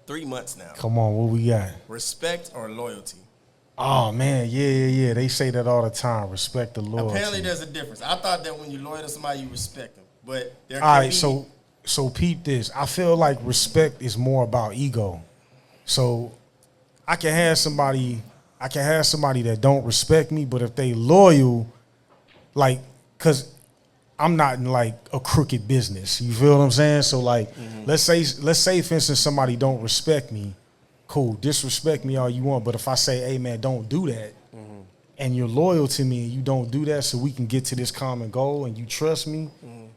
[SPEAKER 3] 3 months now.
[SPEAKER 2] Come on, what we got?
[SPEAKER 3] Respect or loyalty?
[SPEAKER 2] Oh, man, yeah. They say that all the time, respect the loyalty.
[SPEAKER 3] Apparently there's a difference. I thought that when you loyal to somebody, you respect them. But there
[SPEAKER 2] all
[SPEAKER 3] can
[SPEAKER 2] right,
[SPEAKER 3] be...
[SPEAKER 2] so peep this. I feel like respect is more about ego. So I can have somebody that don't respect me, but if they loyal, like, cause I'm not in like a crooked business. You feel what I'm saying? So like, let's say for instance somebody don't respect me, cool, disrespect me all you want. But if I say, hey man, don't do that, and you're loyal to me and you don't do that so we can get to this common goal and you trust me,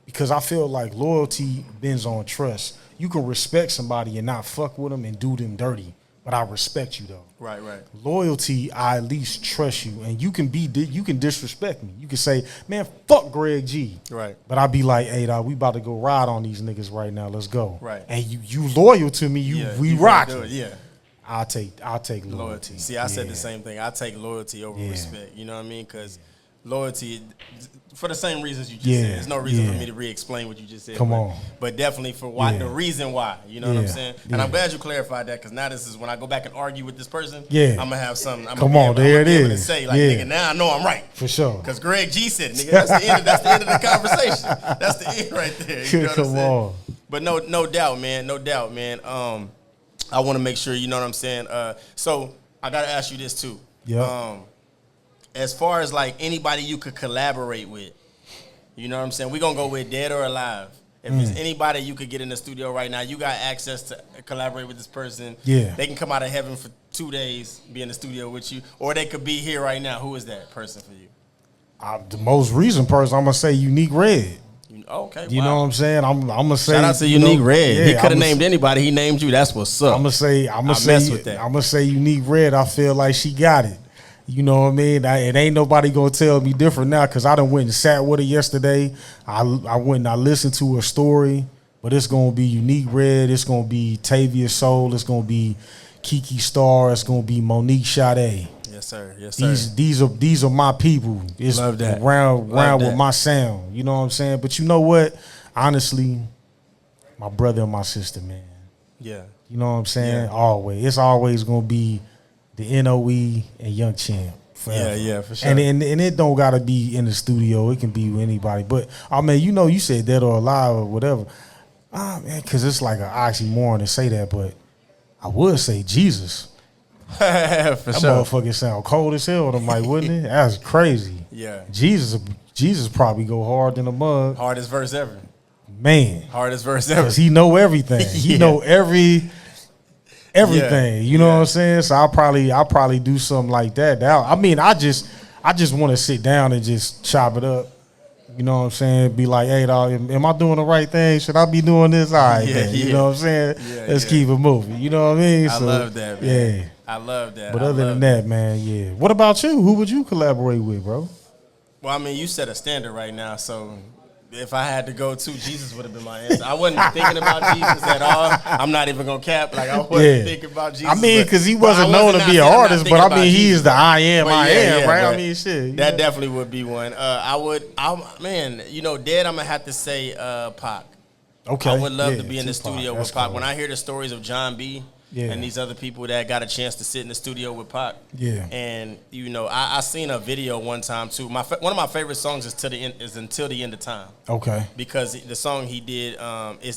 [SPEAKER 2] because I feel like loyalty bends on trust. You can respect somebody and not fuck with them and do them dirty, but I respect you though.
[SPEAKER 3] Right.
[SPEAKER 2] Loyalty, I at least trust you, and you can disrespect me. You can say, man, fuck Greg G.
[SPEAKER 3] Right.
[SPEAKER 2] But I be like, hey, dog, we about to go ride on these niggas right now. Let's go.
[SPEAKER 3] Right.
[SPEAKER 2] And you loyal to me. We rock.
[SPEAKER 3] Yeah.
[SPEAKER 2] I'll take loyalty.
[SPEAKER 3] See, I said the same thing. I take loyalty over respect. You know what I mean? Because loyalty, for the same reasons you just said. There's no reason for me to re-explain what you just said.
[SPEAKER 2] Come on.
[SPEAKER 3] But definitely for why the reason why. You know what I'm saying? And I'm glad you clarified that, because now this is when I go back and argue with this person.
[SPEAKER 2] Yeah.
[SPEAKER 3] I'm gonna have something.
[SPEAKER 2] There it is.
[SPEAKER 3] To say like, nigga, now I know I'm right.
[SPEAKER 2] For sure.
[SPEAKER 3] Because Greg G said, nigga, that's the end of the conversation. That's the end right there. You know what I'm saying? But no doubt, man. I want to make sure, you know what I'm saying? So I got to ask you this too.
[SPEAKER 2] Yeah.
[SPEAKER 3] As far as like anybody you could collaborate with, you know what I'm saying? We're going to go with dead or alive. If it's anybody you could get in the studio right now, you got access to collaborate with this person.
[SPEAKER 2] Yeah.
[SPEAKER 3] They can come out of heaven for 2 days, be in the studio with you, or they could be here right now. Who is that person for you?
[SPEAKER 2] The most recent person, I'm going to say Unique Red.
[SPEAKER 3] Okay,
[SPEAKER 2] you know what I'm saying? I'm gonna say
[SPEAKER 3] shout out to Unique Red. He could have named anybody. He named you. That's what's up.
[SPEAKER 2] I'm gonna say Unique Red. I feel like she got it. You know what I mean? It ain't nobody gonna tell me different now, because I done went and sat with her yesterday. I went and I listened to her story. But it's gonna be Unique Red. It's gonna be Tavia Soul. It's gonna be Kiki Star. It's gonna be Monique Sade.
[SPEAKER 3] Yes, sir.
[SPEAKER 2] These are my people. It's
[SPEAKER 3] Love that.
[SPEAKER 2] round with my sound. You know what I'm saying? But you know what? Honestly, my brother and my sister, man.
[SPEAKER 3] Yeah.
[SPEAKER 2] You know what I'm saying?
[SPEAKER 3] Yeah.
[SPEAKER 2] Always. It's always gonna be the NOE and Young Champ. Forever.
[SPEAKER 3] Yeah, for sure.
[SPEAKER 2] And it don't gotta be in the studio. It can be with anybody. But I mean, you said dead or alive or whatever. Man, because it's like an oxymoron to say that, but I would say Jesus.
[SPEAKER 3] For
[SPEAKER 2] that motherfucker sound cold as hell to Mike, wouldn't it? That's crazy.
[SPEAKER 3] Yeah.
[SPEAKER 2] Jesus probably go hard in the mug.
[SPEAKER 3] Hardest verse ever.
[SPEAKER 2] Man.
[SPEAKER 3] Hardest verse ever.
[SPEAKER 2] Because he know everything. He know everything. You know what I'm saying? So I'll probably do something like that. I mean, I just want to sit down and just chop it up. You know what I'm saying? Be like, hey, dog, am I doing the right thing? Should I be doing this? All right, then. You know what I'm saying? Let's keep it moving. You know what I mean?
[SPEAKER 3] I love that, man.
[SPEAKER 2] Yeah.
[SPEAKER 3] I love that.
[SPEAKER 2] But other than that, man, yeah. What about you? Who would you collaborate with, bro?
[SPEAKER 3] Well, I mean, you set a standard right now, so if I had to go to, Jesus would have been my answer. I wasn't thinking about Jesus at all. I'm not even gonna cap. Like I wasn't thinking about Jesus.
[SPEAKER 2] I mean, because he wasn't known to be an artist, but I mean, he is the I am, right? I mean, shit.
[SPEAKER 3] That definitely would be one. Man, dead. I'm gonna have to say, Pac.
[SPEAKER 2] Okay.
[SPEAKER 3] I would love to be in the studio with Pac. Cool. When I hear the stories of John B. And these other people that got a chance to sit in the studio with Pac. Yeah. And I seen a video one time too. One of my favorite songs is Until the End of Time. Okay. Because the song he did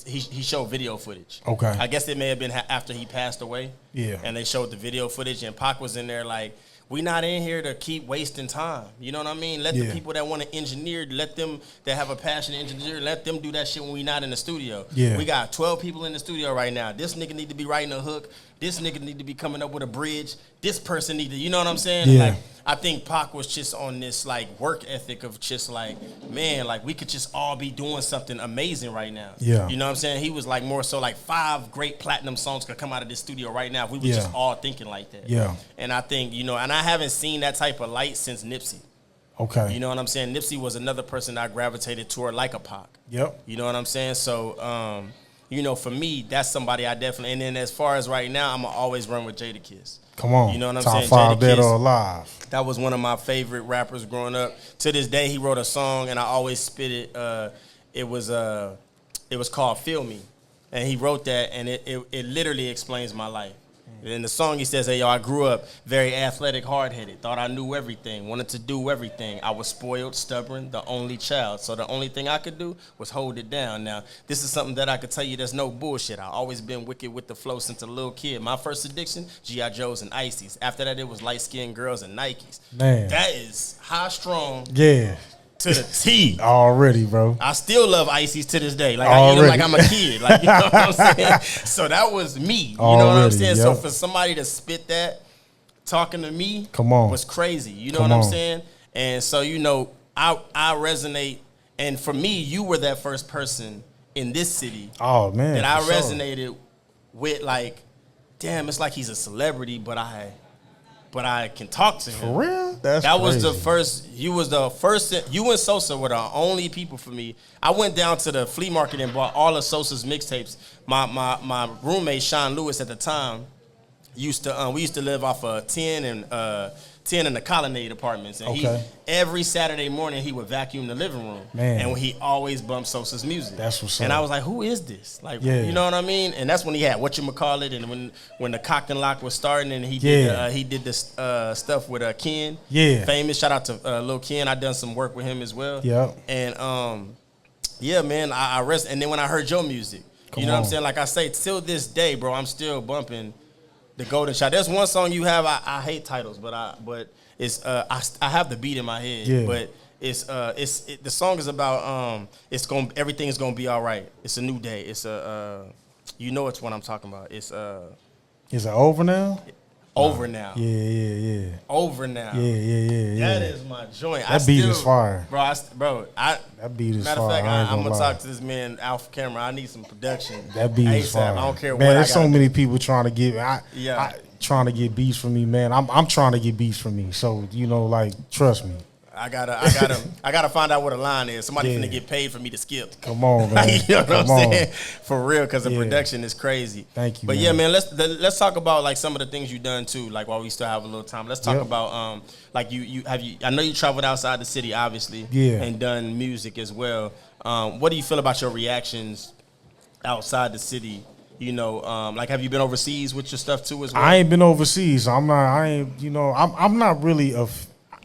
[SPEAKER 3] he showed video footage. Okay. I guess it may have been after he passed away. Yeah. And they showed the video footage, and Pac was in there like, we not in here to keep wasting time. You know what I mean? Let the people that want to engineer, let them that have a passion to engineer, let them do that shit when we not in the studio. Yeah. We got 12 people in the studio right now. This nigga need to be writing a hook. This nigga need to be coming up with a bridge. This person need to, you know what I'm saying? Yeah. Like, I think Pac was just on this like work ethic of just like, man, like we could just all be doing something amazing right now. Yeah. You know what I'm saying? He was like more so like 5 great platinum songs could come out of this studio right now if we were just all thinking like that. Yeah. And I think, and I haven't seen that type of light since Nipsey. Okay. You know what I'm saying? Nipsey was another person I gravitated toward like a Pac. Yep. You know what I'm saying? So, for me, that's somebody I definitely. And then as far as right now, I'm going to always run with Jadakiss. Come on. You know what I'm saying?
[SPEAKER 2] Top 5 dead or alive.
[SPEAKER 3] That was one of my favorite rappers growing up. To this day, he wrote a song, and I always spit it. It was called Feel Me. And he wrote that, and it literally explains my life. In the song, he says, hey, yo, I grew up very athletic, hard-headed, thought I knew everything, wanted to do everything. I was spoiled, stubborn, the only child. So the only thing I could do was hold it down. Now, this is something that I could tell you there's no bullshit. I've always been wicked with the flow since a little kid. My first addiction, G.I. Joes and Ices. After that, it was light-skinned girls and Nikes. Man. That is high strong. Yeah. To the T.
[SPEAKER 2] Already, bro.
[SPEAKER 3] I still love Ices to this day. Like I eat them like I'm a kid. Like, you know what I'm saying? So that was me. You know what I'm saying? Yep. So for somebody to spit that, talking to me
[SPEAKER 2] Come
[SPEAKER 3] was crazy. You know
[SPEAKER 2] Come
[SPEAKER 3] what I'm
[SPEAKER 2] on.
[SPEAKER 3] saying? And so, you know, I resonate. And for me, you were that first person in this city
[SPEAKER 2] Oh man,
[SPEAKER 3] that I
[SPEAKER 2] for sure.
[SPEAKER 3] resonated with. Like, damn, it's like he's a celebrity, but I can talk to him.
[SPEAKER 2] For real? That
[SPEAKER 3] was the first. You was the first. You and Sosa were the only people for me. I went down to the flea market and bought all of Sosa's mixtapes. My roommate Sean Lewis at the time used to we used to live off of 10 in the Colonnade apartments, and he every Saturday morning he would vacuum the living room, and he always bumped Sosa's music.
[SPEAKER 2] That's what's
[SPEAKER 3] and
[SPEAKER 2] up.
[SPEAKER 3] I was like, who is this? Like, you know what I mean? And that's when he had Whatchamacallit, and when the Cock and Lock was starting, and he did this stuff with Ken, famous. Shout out to Lil Ken. I done some work with him as well.
[SPEAKER 2] Yeah.
[SPEAKER 3] And yeah, man, I rest. And then when I heard your music, you know what I'm saying? Like I say, till this day, bro, I'm still bumping the Golden Shot. There's one song you have. I hate titles, but it's I have the beat in my head.
[SPEAKER 2] Yeah.
[SPEAKER 3] But the song is about everything's gonna be all right. It's a new day. It's you know it's what I'm talking about. It's
[SPEAKER 2] Is it over now?
[SPEAKER 3] Over now.
[SPEAKER 2] Yeah.
[SPEAKER 3] Over now.
[SPEAKER 2] Yeah.
[SPEAKER 3] That is my joint.
[SPEAKER 2] That beat is fire.
[SPEAKER 3] That
[SPEAKER 2] beat is
[SPEAKER 3] matter of
[SPEAKER 2] fire.
[SPEAKER 3] fact, I'm gonna talk to this man off camera. I need some production.
[SPEAKER 2] That beat is fire.
[SPEAKER 3] I don't care
[SPEAKER 2] man,
[SPEAKER 3] what
[SPEAKER 2] there's
[SPEAKER 3] I
[SPEAKER 2] so
[SPEAKER 3] gotta
[SPEAKER 2] many
[SPEAKER 3] do.
[SPEAKER 2] people trying to get trying to get beats from me, man. I'm trying to get beats from me. So, you know, like, trust me.
[SPEAKER 3] I gotta find out what a line is. Somebody finna get paid for me to skip.
[SPEAKER 2] Come on, man.
[SPEAKER 3] You know what I'm
[SPEAKER 2] Come on.
[SPEAKER 3] saying? For real, because the production is crazy.
[SPEAKER 2] Thank you.
[SPEAKER 3] But
[SPEAKER 2] man.
[SPEAKER 3] yeah, man, let's talk about like some of the things you've done too. Like while we still have a little time, let's talk about like you. I know you traveled outside the city, obviously, and done music as well. What do you feel about your reactions outside the city? You know, like have you been overseas with your stuff too as well?
[SPEAKER 2] I ain't been overseas. I'm not really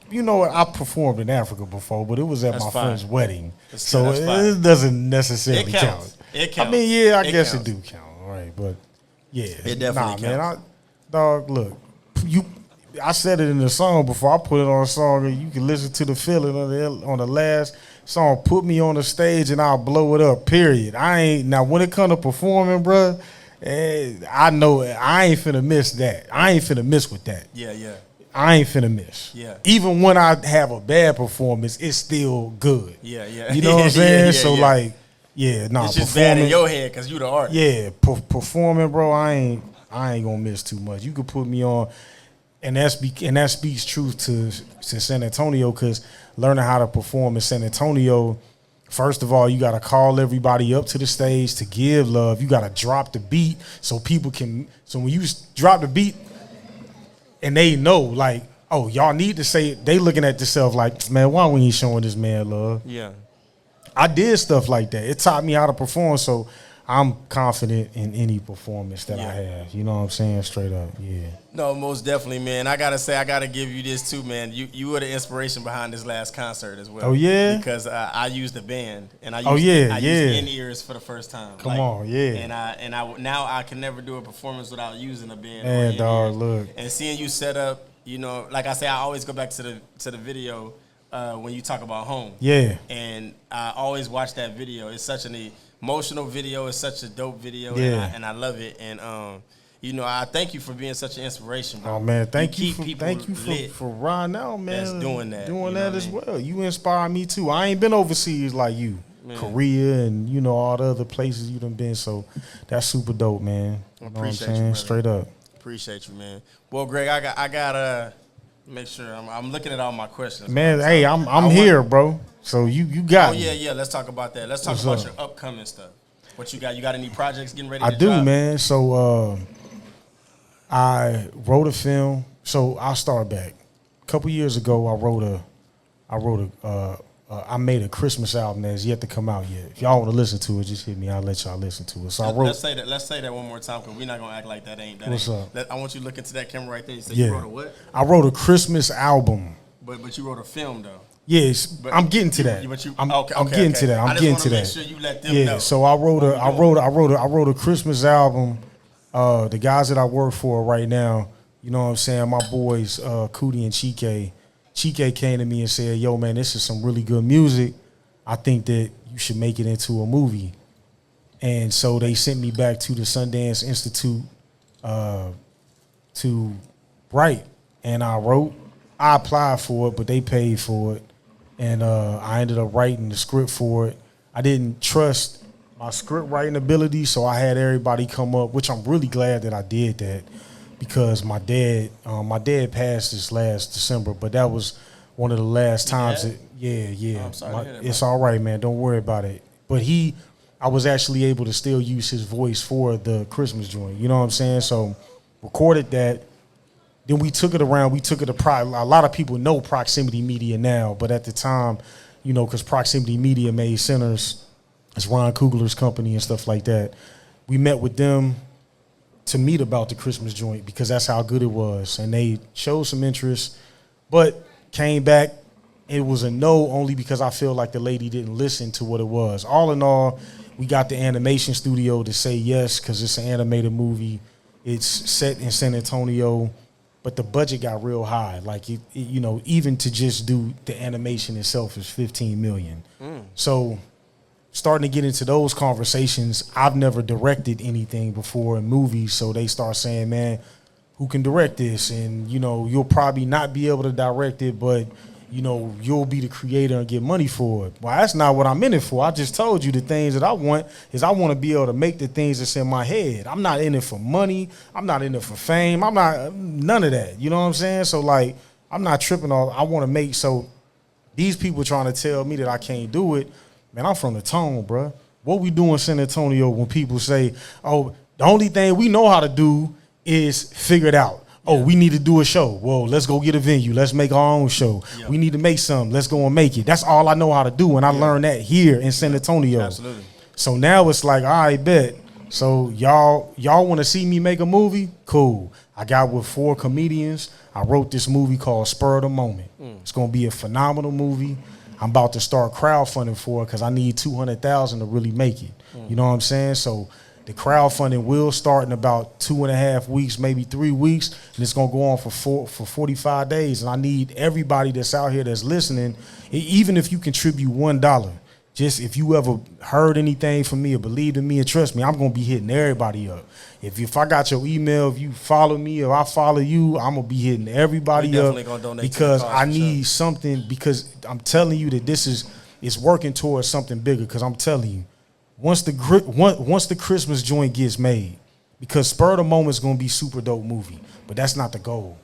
[SPEAKER 2] you know what? I performed in Africa before, but it was at my friend's wedding. So it doesn't necessarily count.
[SPEAKER 3] It counts.
[SPEAKER 2] I mean, I guess it do count. All right. But yeah.
[SPEAKER 3] It definitely counts.
[SPEAKER 2] Man, look, I said it in the song before. I put it on a song and you can listen to the feeling on the last song. Put me on the stage and I'll blow it up, period. Now when it come to performing, bruh, I know I ain't finna miss that. I ain't finna miss with that.
[SPEAKER 3] Yeah.
[SPEAKER 2] I ain't finna miss.
[SPEAKER 3] Yeah.
[SPEAKER 2] Even when I have a bad performance, it's still good.
[SPEAKER 3] Yeah.
[SPEAKER 2] You know what I'm saying?
[SPEAKER 3] It's just bad in your head because you the artist.
[SPEAKER 2] Yeah, performing, bro. I ain't gonna miss too much. You could put me on, and that speaks truth to San Antonio, because learning how to perform in San Antonio, first of all, you got to call everybody up to the stage to give love. You got to drop the beat so people can. So when you drop the beat, and they know, like, oh, y'all need to say it. They looking at themselves like, man, why we ain't showing this man love?
[SPEAKER 3] Yeah.
[SPEAKER 2] I did stuff like that. It taught me how to perform, so I'm confident in any performance that I have. You know what I'm saying? Straight up, yeah.
[SPEAKER 3] No, most definitely, man. I gotta say, I gotta give you this too, man. You were the inspiration behind this last concert as well.
[SPEAKER 2] Oh yeah,
[SPEAKER 3] because I used the band and I used in-ears for the first time.
[SPEAKER 2] Come on, yeah.
[SPEAKER 3] And I now I can never do a performance without using a band.
[SPEAKER 2] Man, dog, look.
[SPEAKER 3] And seeing you set up, you know, like I say, I always go back to the video when you talk about home.
[SPEAKER 2] Yeah.
[SPEAKER 3] And I always watch that video. It's such an emotional video. It's such a dope video.
[SPEAKER 2] Yeah.
[SPEAKER 3] And I love it. And you know, I thank you for being such an inspiration, bro.
[SPEAKER 2] Oh man, thank you
[SPEAKER 3] lit
[SPEAKER 2] for riding out, man.
[SPEAKER 3] That's doing that.
[SPEAKER 2] Doing that as well. You inspire me too. I ain't been overseas like you. Man. Korea and, you know, all the other places you done been. So that's super dope, man. You know what I'm saying?
[SPEAKER 3] You,
[SPEAKER 2] straight up.
[SPEAKER 3] Appreciate you, man. Well, Greg, I gotta make sure I'm looking at all my questions.
[SPEAKER 2] Man, hey, I'm here, bro. So you got me.
[SPEAKER 3] Yeah. Let's talk about that. Let's talk about your upcoming stuff. What you got? You got any projects getting ready to
[SPEAKER 2] I do,
[SPEAKER 3] drop?
[SPEAKER 2] Man. So I wrote a film. So I'll start back. A couple years ago, I made a Christmas album that's yet to come out yet. If y'all want to listen to it, just hit me. I'll let y'all listen to it. So I wrote.
[SPEAKER 3] Let's say that one more time, because we're not gonna act like that ain't.
[SPEAKER 2] What's up?
[SPEAKER 3] I want you to look into that camera right there. You said you wrote a what?
[SPEAKER 2] I wrote a Christmas album.
[SPEAKER 3] But you wrote a film though.
[SPEAKER 2] Yes, but I'm getting to that. I'm getting to that. I'm getting to that.
[SPEAKER 3] Make sure you let them know.
[SPEAKER 2] So I wrote a Christmas album. The guys that I work for right now, you know what I'm saying, my boys, Cootie and Chike. Chike came to me and said, yo, man, this is some really good music. I think that you should make it into a movie. And so they sent me back to the Sundance Institute to write and I applied for it, but they paid for it, and I ended up writing the script for it. I didn't trust my script writing ability, so I had everybody come up, which I'm really glad that I did that, because my dad passed this last December, but that was one of the last times. Yeah.
[SPEAKER 3] I'm sorry to hear that,
[SPEAKER 2] it's all right, man. Don't worry about it. But I was actually able to still use his voice for the Christmas joint. You know what I'm saying? So recorded that. Then we took it around. We took it to a lot of people know Proximity Media now, but at the time, you know, because Proximity Media made Sinners, it's Ron Coogler's company and stuff like that. We met with them to meet about the Christmas joint because that's how good it was. And they showed some interest, but came back. It was a no only because I feel like the lady didn't listen to what it was. All in all, we got the animation studio to say yes because it's an animated movie. It's set in San Antonio, but the budget got real high. Like, you know, even to just do the animation itself is $15 million. So starting to get into those conversations, I've never directed anything before in movies, so they start saying, man, who can direct this? And, you know, you'll probably not be able to direct it, but, you know, you'll be the creator and get money for it. Well, that's not what I'm in it for. I just told you the things that I want is I want to be able to make the things that's in my head. I'm not in it for money. I'm not in it for fame. I'm not none of that. You know what I'm saying? So, like, I'm not tripping on. I want to make, so these people trying to tell me that I can't do it, man, I'm from the tone, bro. What we do in San Antonio when people say, oh, the only thing we know how to do is figure it out. Oh, we need to do a show. Well, let's go get a venue. Let's make our own show. Yeah. We need to make something. Let's go and make it. That's all I know how to do, and I learned that here in San Antonio.
[SPEAKER 3] Absolutely.
[SPEAKER 2] So now it's like, all right, bet. So y'all want to see me make a movie? Cool. I got with 4 comedians. I wrote this movie called Spur of the Moment. It's going to be a phenomenal movie. I'm about to start crowdfunding for it because I need $200,000 to really make it. You know what I'm saying? So the crowdfunding will start in about 2.5 weeks, maybe 3 weeks, and it's gonna go on for 45 days. And I need everybody that's out here that's listening, even if you contribute $1, just if you ever heard anything from me or believed in me and trust me, I'm gonna be hitting everybody up. If I got your email, if you follow me or I follow you, I'm gonna be hitting everybody up because I need something. Because I'm telling you that it's working towards something bigger. Because I'm telling you. Once the Christmas joint gets made, because Spur of the Moment is going to be super dope movie, but that's not the goal.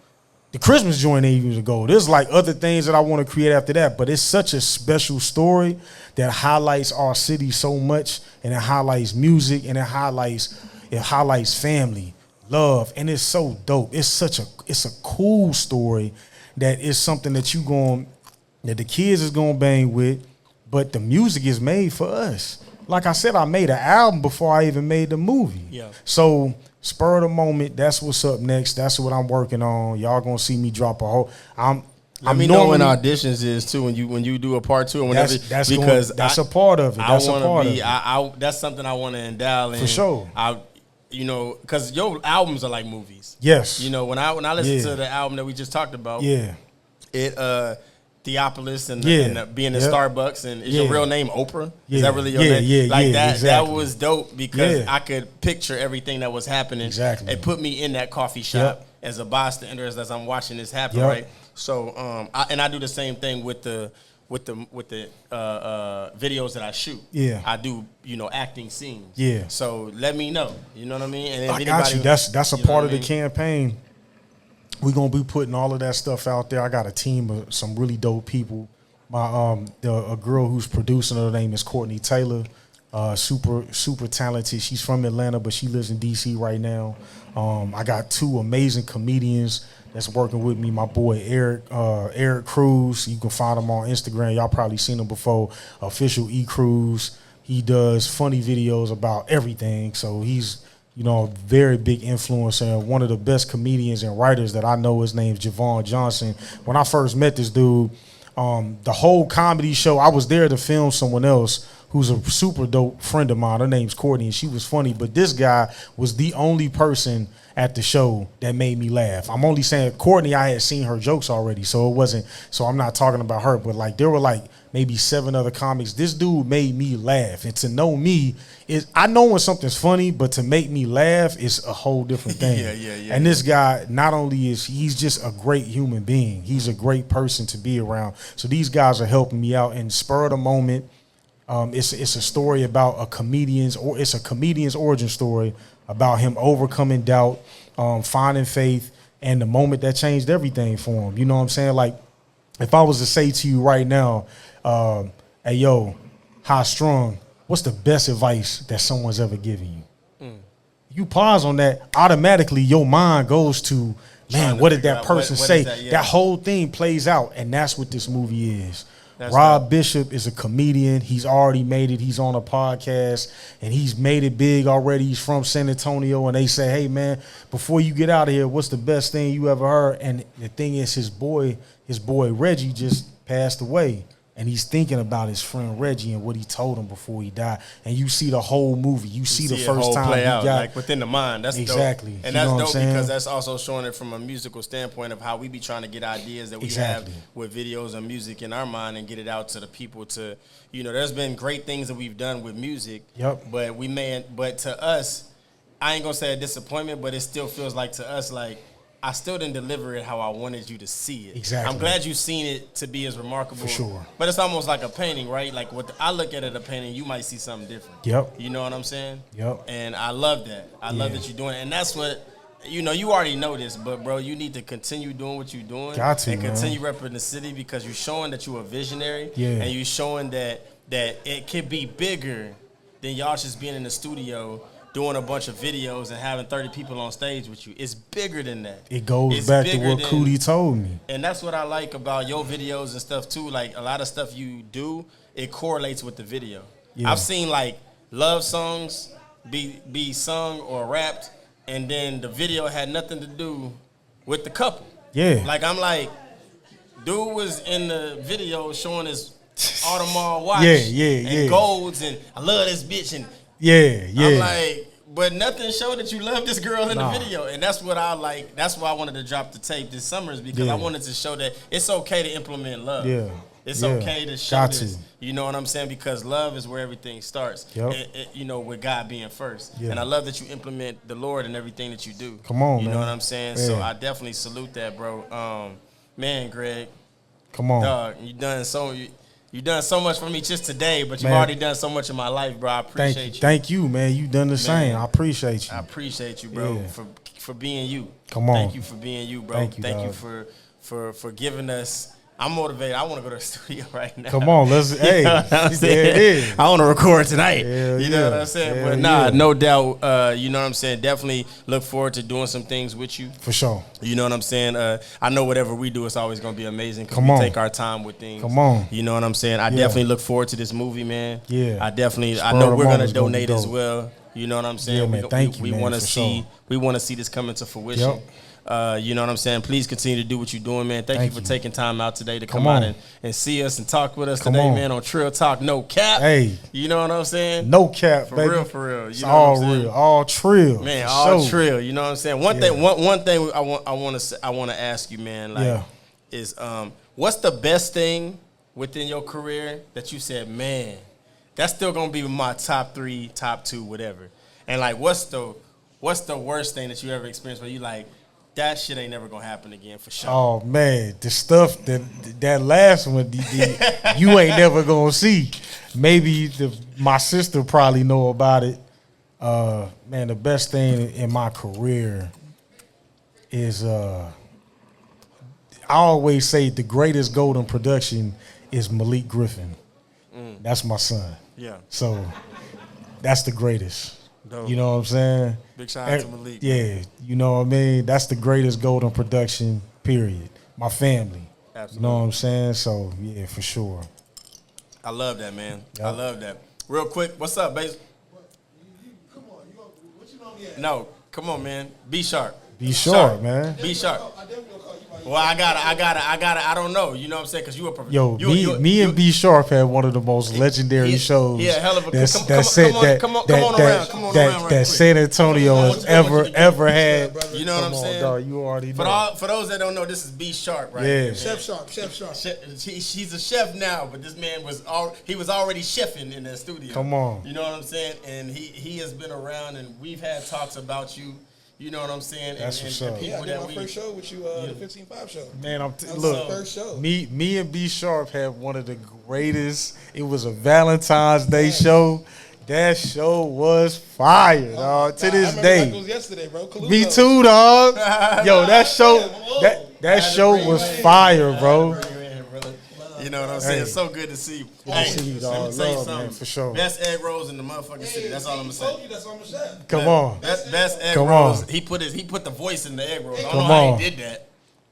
[SPEAKER 2] The Christmas joint ain't even the goal. There's like other things that I want to create after that, but it's such a special story that highlights our city so much, and it highlights music, and it highlights family, love, and it's so dope. It's a cool story that is something that that the kids is going to bang with, but the music is made for us. Like I said, I made an album before I even made the movie. Yeah. So Spur of the Moment, that's what's up next. That's what I'm working on. Y'all gonna see me drop a whole.
[SPEAKER 3] Let me know when auditions is too. When you do a part 2 or whenever.
[SPEAKER 2] That's a part of it. That's a part of it.
[SPEAKER 3] That's something I want to endow in.
[SPEAKER 2] For sure.
[SPEAKER 3] You know, because your albums are like movies.
[SPEAKER 2] Yes.
[SPEAKER 3] You know, when I listen to the album that we just talked about.
[SPEAKER 2] Yeah.
[SPEAKER 3] It Theopolis and being in Starbucks, and is your real name Oprah? Is that really your name?
[SPEAKER 2] Yeah,
[SPEAKER 3] like that.
[SPEAKER 2] Exactly.
[SPEAKER 3] That was dope because I could picture everything that was happening.
[SPEAKER 2] Exactly.
[SPEAKER 3] It put me in that coffee shop as a bystander as I'm watching this happen. Right. So I do the same thing with the videos that I shoot. Yeah. I do acting scenes. Yeah. So let me know. You know what I mean? And if
[SPEAKER 2] got you. That's a part of the campaign. We're gonna be putting all of that stuff out there. I got a team of some really dope people. A girl who's producing, her name is Courtney Taylor. Super talented. She's from Atlanta, but she lives in DC right now. I got 2 amazing comedians that's working with me. My boy Eric Cruz. You can find him on Instagram. Y'all probably seen him before. Official E Cruz. He does funny videos about everything. So he's a very big influencer and one of the best comedians and writers that I know. His name's Javon Johnson. When I first met this dude, the whole comedy show, I was there to film someone else who's a super dope friend of mine. Her name's Courtney, and she was funny. But this guy was the only person at the show that made me laugh. I'm only saying Courtney, I had seen her jokes already, so it wasn't. So I'm not talking about her, but like there were like maybe 7 other comics. This dude made me laugh. And to know me, I know when something's funny, but to make me laugh is a whole different thing.
[SPEAKER 3] Yeah.
[SPEAKER 2] And this guy, not only is he's just a great human being, he's a great person to be around. So these guys are helping me out. And spur of the moment, it's a story about a comedian's origin story about him overcoming doubt, finding faith, and the moment that changed everything for him. You know what I'm saying? Like, if I was to say to you right now, hey, yo, High Strung, what's the best advice that someone's ever given you? You pause on that, automatically your mind goes to, man, what did that person say? That whole thing plays out, and that's what this movie is. Rob Bishop is a comedian. He's already made it. He's on a podcast, and he's made it big already. He's from San Antonio, and they say, hey, man, before you get out of here, what's the best thing you ever heard? And the thing is, his boy Reggie just passed away, and he's thinking about his friend Reggie and what he told him before he died. And you see the whole movie. You see the first time
[SPEAKER 3] play
[SPEAKER 2] he
[SPEAKER 3] out,
[SPEAKER 2] got,
[SPEAKER 3] like within the mind. That's
[SPEAKER 2] exactly.
[SPEAKER 3] Dope. And that's dope because that's also showing it from a musical standpoint of how we be trying to get ideas that we have with videos and music in our mind and get it out to the people. To, you know, there's been great things that we've done with music. Yep. But to us, I ain't gonna say a disappointment, but it still feels like to us like, I still didn't deliver it how I wanted you to see it.
[SPEAKER 2] Exactly.
[SPEAKER 3] I'm glad you've seen it to be as remarkable. For
[SPEAKER 2] sure.
[SPEAKER 3] But it's almost like a painting, right? Like I look at it, a painting, you might see something different.
[SPEAKER 2] Yep.
[SPEAKER 3] You know what I'm saying?
[SPEAKER 2] Yep.
[SPEAKER 3] And I love that. I love that you're doing it. And that's what, you know, you already know this, but, bro, you need to continue doing what you're doing.
[SPEAKER 2] Got to,
[SPEAKER 3] and
[SPEAKER 2] man.
[SPEAKER 3] continue representing the city because you're showing that you're a visionary.
[SPEAKER 2] Yeah.
[SPEAKER 3] And you're showing that it can be bigger than y'all just being in the studio doing a bunch of videos and having 30 people on stage with you. It's bigger than that.
[SPEAKER 2] It goes back to what Cootie told me.
[SPEAKER 3] And that's what I like about your videos and stuff too. Like a lot of stuff you do, it correlates with the video. Yeah. I've seen like love songs be sung or rapped, and then the video had nothing to do with the couple. Yeah. Like I'm like, dude was in the video showing his Audemars watch and golds and I love this bitch and I'm like, but nothing showed that you love this girl in the video. And that's what I like. That's why I wanted to drop the tape this summer is because I wanted to show that it's okay to implement love. Yeah. It's okay to show this. You know what I'm saying? Because love is where everything starts. Yep. You know, with God being first. Yeah. And I love that you implement the Lord in everything that you do.
[SPEAKER 2] Come on, man.
[SPEAKER 3] You know what I'm saying? Yeah. So I definitely salute that, bro. Man, Greg.
[SPEAKER 2] Come on.
[SPEAKER 3] Dog, you done so much for me just today, but you've already done so much in my life, bro. I appreciate you.
[SPEAKER 2] Thank you, man. You done the same. I appreciate you.
[SPEAKER 3] I appreciate you, bro, for being you.
[SPEAKER 2] Come on.
[SPEAKER 3] Thank you for being you, bro. Thank you for giving us. I'm motivated. I want to go to the studio right now.
[SPEAKER 2] Come on, let's. Hey, there it is.
[SPEAKER 3] I want to record tonight.
[SPEAKER 2] Hell
[SPEAKER 3] you know what I'm saying? But no doubt. You know what I'm saying? Definitely look forward to doing some things with you.
[SPEAKER 2] For sure.
[SPEAKER 3] You know what I'm saying? I know whatever we do, it's always going to be amazing because we take our time with things.
[SPEAKER 2] Come on.
[SPEAKER 3] You know what I'm saying? I definitely look forward to this movie, man.
[SPEAKER 2] Yeah.
[SPEAKER 3] I know we're going to donate as well. You know what I'm saying?
[SPEAKER 2] Yeah, man. Thank you,
[SPEAKER 3] we
[SPEAKER 2] man,
[SPEAKER 3] want to see.
[SPEAKER 2] Sure.
[SPEAKER 3] We want to see this come into fruition.
[SPEAKER 2] Yep.
[SPEAKER 3] You know what I'm saying? Please continue to do what you're doing, man. Thank you for taking time out today to come out and see us and talk with us today, man, on Trill Talk No Cap.
[SPEAKER 2] Hey.
[SPEAKER 3] You know what I'm saying?
[SPEAKER 2] No cap,
[SPEAKER 3] baby. For real. You
[SPEAKER 2] it's
[SPEAKER 3] know
[SPEAKER 2] all
[SPEAKER 3] what I'm
[SPEAKER 2] real. All Trill.
[SPEAKER 3] Man, all Trill. You know what I'm saying? One thing I want to ask you, man, like is what's the best thing within your career that you said, man, that's still gonna be my top 3, top 2, whatever. And like what's the worst thing that you ever experienced where you like, that shit ain't never gonna happen again for sure.
[SPEAKER 2] Oh man, the stuff that last one, you ain't never gonna see. Maybe my sister probably know about it. Man, the best thing in my career is I always say the greatest golden production is Malik Griffin. That's my son. Yeah. So that's the greatest. Dope. You know what I'm saying?
[SPEAKER 3] Big shout out to Malik.
[SPEAKER 2] Yeah, you know what I mean? That's the greatest golden production, period. My family. Absolutely. You know what I'm saying? So, yeah, for sure.
[SPEAKER 3] I love that, man. Yep. I love that. Real quick, what's up, babe?
[SPEAKER 4] Come on, what you know me at?
[SPEAKER 3] No, come on, man. Be sharp.
[SPEAKER 2] Be sharp, man.
[SPEAKER 3] Be sharp. Well, I don't know. You know what I'm saying? Because you were
[SPEAKER 2] me and B Sharp had one of the most legendary shows.
[SPEAKER 3] Yeah, hell of a come on
[SPEAKER 2] that
[SPEAKER 3] right
[SPEAKER 2] San Antonio has ever had.
[SPEAKER 3] You know what I'm saying?
[SPEAKER 2] Dog, you already know.
[SPEAKER 3] For those that don't know, this is B Sharp, right?
[SPEAKER 2] Yeah.
[SPEAKER 4] Chef Sharp.
[SPEAKER 3] He's a chef now, but this man was already chefing in that studio.
[SPEAKER 2] Come on.
[SPEAKER 3] You know what I'm saying? And he has been around, and we've had talks about you. You know what I'm saying?
[SPEAKER 2] That's what's up.
[SPEAKER 4] Yeah, I did my first show with you, the 15-5 show.
[SPEAKER 2] Man,
[SPEAKER 4] look, first show.
[SPEAKER 2] Me and B Sharp had one of the greatest. It was a Valentine's Day show. That show was fire, dog. To this day.
[SPEAKER 4] Like it was yesterday, bro. Caluso.
[SPEAKER 2] Me too, dog. Yo, that show was fire, bro.
[SPEAKER 3] You know what I'm saying? It's so good to see you.
[SPEAKER 2] Hey, let me tell you something. Man, for sure.
[SPEAKER 3] Best egg rolls in the motherfucking city. That's all I'm gonna say.
[SPEAKER 4] That's all I'm gonna say.
[SPEAKER 2] Come on.
[SPEAKER 3] Best egg rolls. He put the voice in the egg rolls. I don't know how he did that.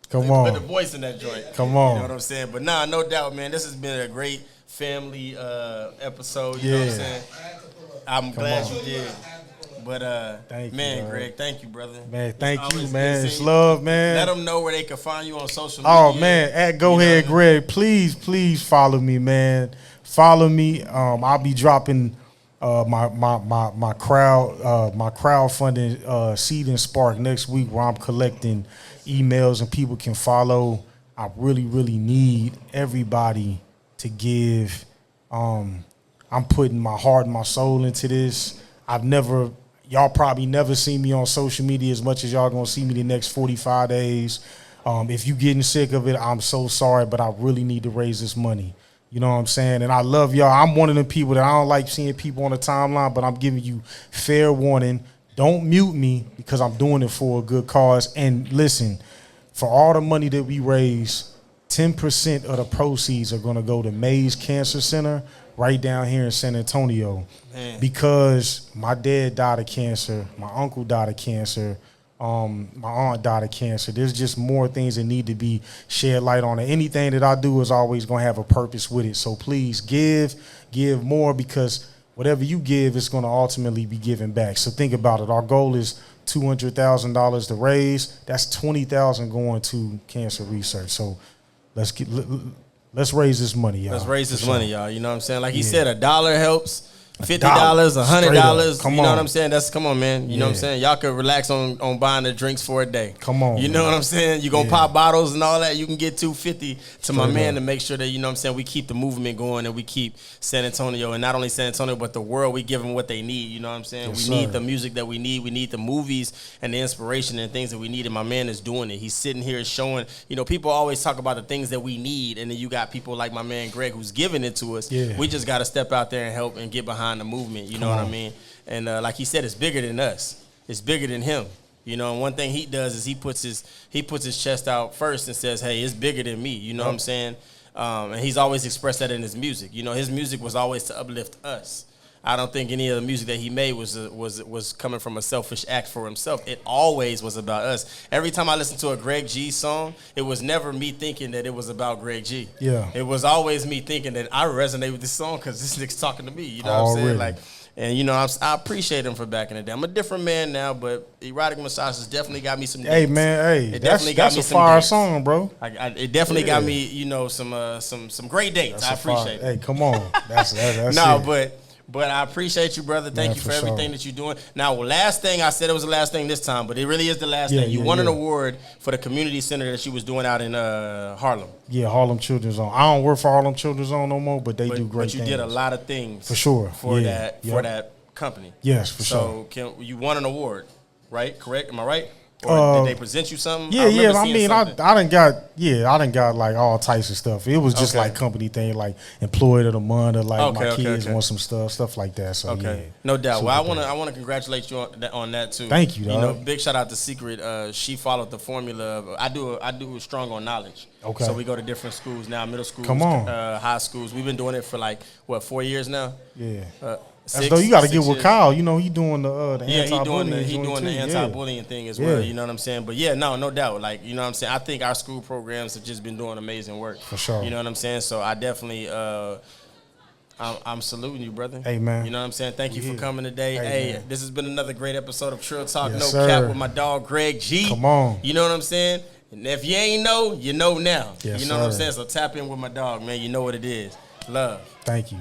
[SPEAKER 2] Come on.
[SPEAKER 3] Put the voice in that joint.
[SPEAKER 2] Come on.
[SPEAKER 3] You know what I'm saying? But nah, no doubt, man. This has been a great family episode. You know what I'm saying? I'm glad you did. But man, Greg, thank you, brother.
[SPEAKER 2] Man, thank you, man. It's love, man.
[SPEAKER 3] Let them know where they can find you on social media.
[SPEAKER 2] Oh man, Go Ahead, Greg. Please follow me, man. Follow me. I'll be dropping my crowdfunding Seed and Spark next week, where I'm collecting emails and people can follow. I really need everybody to give. I'm putting my heart and my soul into this. Y'all probably never seen me on social media as much as y'all gonna see me the next 45 days. If you getting sick of it, I'm so sorry, but I really need to raise this money. You know what I'm saying? And I love y'all. I'm one of the people that I don't like seeing people on the timeline, but I'm giving you fair warning. Don't mute me because I'm doing it for a good cause. And listen, for all the money that we raise, 10% of the proceeds are gonna go to Mays Cancer Center right down here in San Antonio. Man. Because my dad died of cancer, my uncle died of cancer, my aunt died of cancer. There's just more things that need to be shed light on. And anything that I do is always going to have a purpose with it. So please give more, because whatever you give is going to ultimately be given back. So think about it. Our goal is $200,000 to raise. That's $20,000 going to cancer research. So let's raise this money, y'all.
[SPEAKER 3] Let's raise this money, y'all. You know what I'm saying? Like he said, $1 helps. $50, $100. You know what I'm saying? Come on, man. You know what I'm saying? Y'all could relax on buying the drinks for a day.
[SPEAKER 2] Come on.
[SPEAKER 3] You know what I'm saying? You gonna pop bottles and all that. You can get $250 to my man to make sure that, you know what I'm saying, we keep the movement going and we keep San Antonio, and not only San Antonio but the world. We give them what they need. You know what I'm saying? We need the music that we need. We need the movies and the inspiration and things that we need. And my man is doing it. He's sitting here showing. You know, people always talk about the things that we need, and then you got people like my man Greg who's giving it to us. Yeah. We just got to step out there and help and get behind the movement. You know what I mean? And like he said, it's bigger than us. It's bigger than him. You know, and one thing he does is he puts his chest out first and says, hey, it's bigger than me. You know what I'm saying? And he's always expressed that in his music. You know, his music was always to uplift us. I don't think any of the music that he made was coming from a selfish act for himself. It always was about us. Every time I listen to a Greg G song, it was never me thinking that it was about Greg G. Yeah. It was always me thinking that I resonate with this song because this nigga's talking to me. You know what I'm saying? Like, and, you know, I appreciate him for back in the day. I'm a different man now, but Erotic Massage has definitely got me some dates.
[SPEAKER 2] Hey, man, hey, that's a fire song, bro.
[SPEAKER 3] It definitely got me, you know, some great dates. I appreciate it.
[SPEAKER 2] Hey, come on. That's
[SPEAKER 3] no, but I appreciate you, brother. Thank you for everything that you're doing. Now, last thing, I said it was the last thing this time, but it really is the last thing. You won an award for the community center that you was doing out in Harlem. Yeah,
[SPEAKER 2] Harlem Children's Zone. I don't work for Harlem Children's Zone no more, but they do great things.
[SPEAKER 3] But you did a lot of things.
[SPEAKER 2] For sure.
[SPEAKER 3] For that company.
[SPEAKER 2] Yes, for sure.
[SPEAKER 3] So you won an award, right? Correct? Am I right? Or did they present you something?
[SPEAKER 2] Yeah. I mean, I done got like all types of stuff. It was just like company thing, like employee of the month, or like my kids want some stuff like that. So
[SPEAKER 3] no doubt. Well, I want to congratulate you on that too.
[SPEAKER 2] Thank you.
[SPEAKER 3] You know, big shout out to Secret. She followed the formula of I do strong on knowledge. Okay. So we go to different schools now, middle schools, high schools. We've been doing it for like 4 years now. Yeah.
[SPEAKER 2] Though you got to get with Kyle. You know, he doing the anti-bullying.
[SPEAKER 3] He doing the anti-bullying thing as well. You know what I'm saying? But no doubt. Like, you know what I'm saying? I think our school programs have just been doing amazing work.
[SPEAKER 2] For sure.
[SPEAKER 3] You know what I'm saying? So I definitely I'm saluting you, brother.
[SPEAKER 2] Hey, man.
[SPEAKER 3] You know what I'm saying? Thank you for coming today.
[SPEAKER 2] Hey,
[SPEAKER 3] This has been another great episode of Trill Talk
[SPEAKER 2] Yes,
[SPEAKER 3] No
[SPEAKER 2] sir.
[SPEAKER 3] Cap with my dog Greg G.
[SPEAKER 2] Come on.
[SPEAKER 3] You know what I'm saying? And if you ain't know, you know now.
[SPEAKER 2] Yes,
[SPEAKER 3] you know what I'm
[SPEAKER 2] sir.
[SPEAKER 3] saying? So tap in with my dog, man. You know what it is. Love.
[SPEAKER 2] Thank you.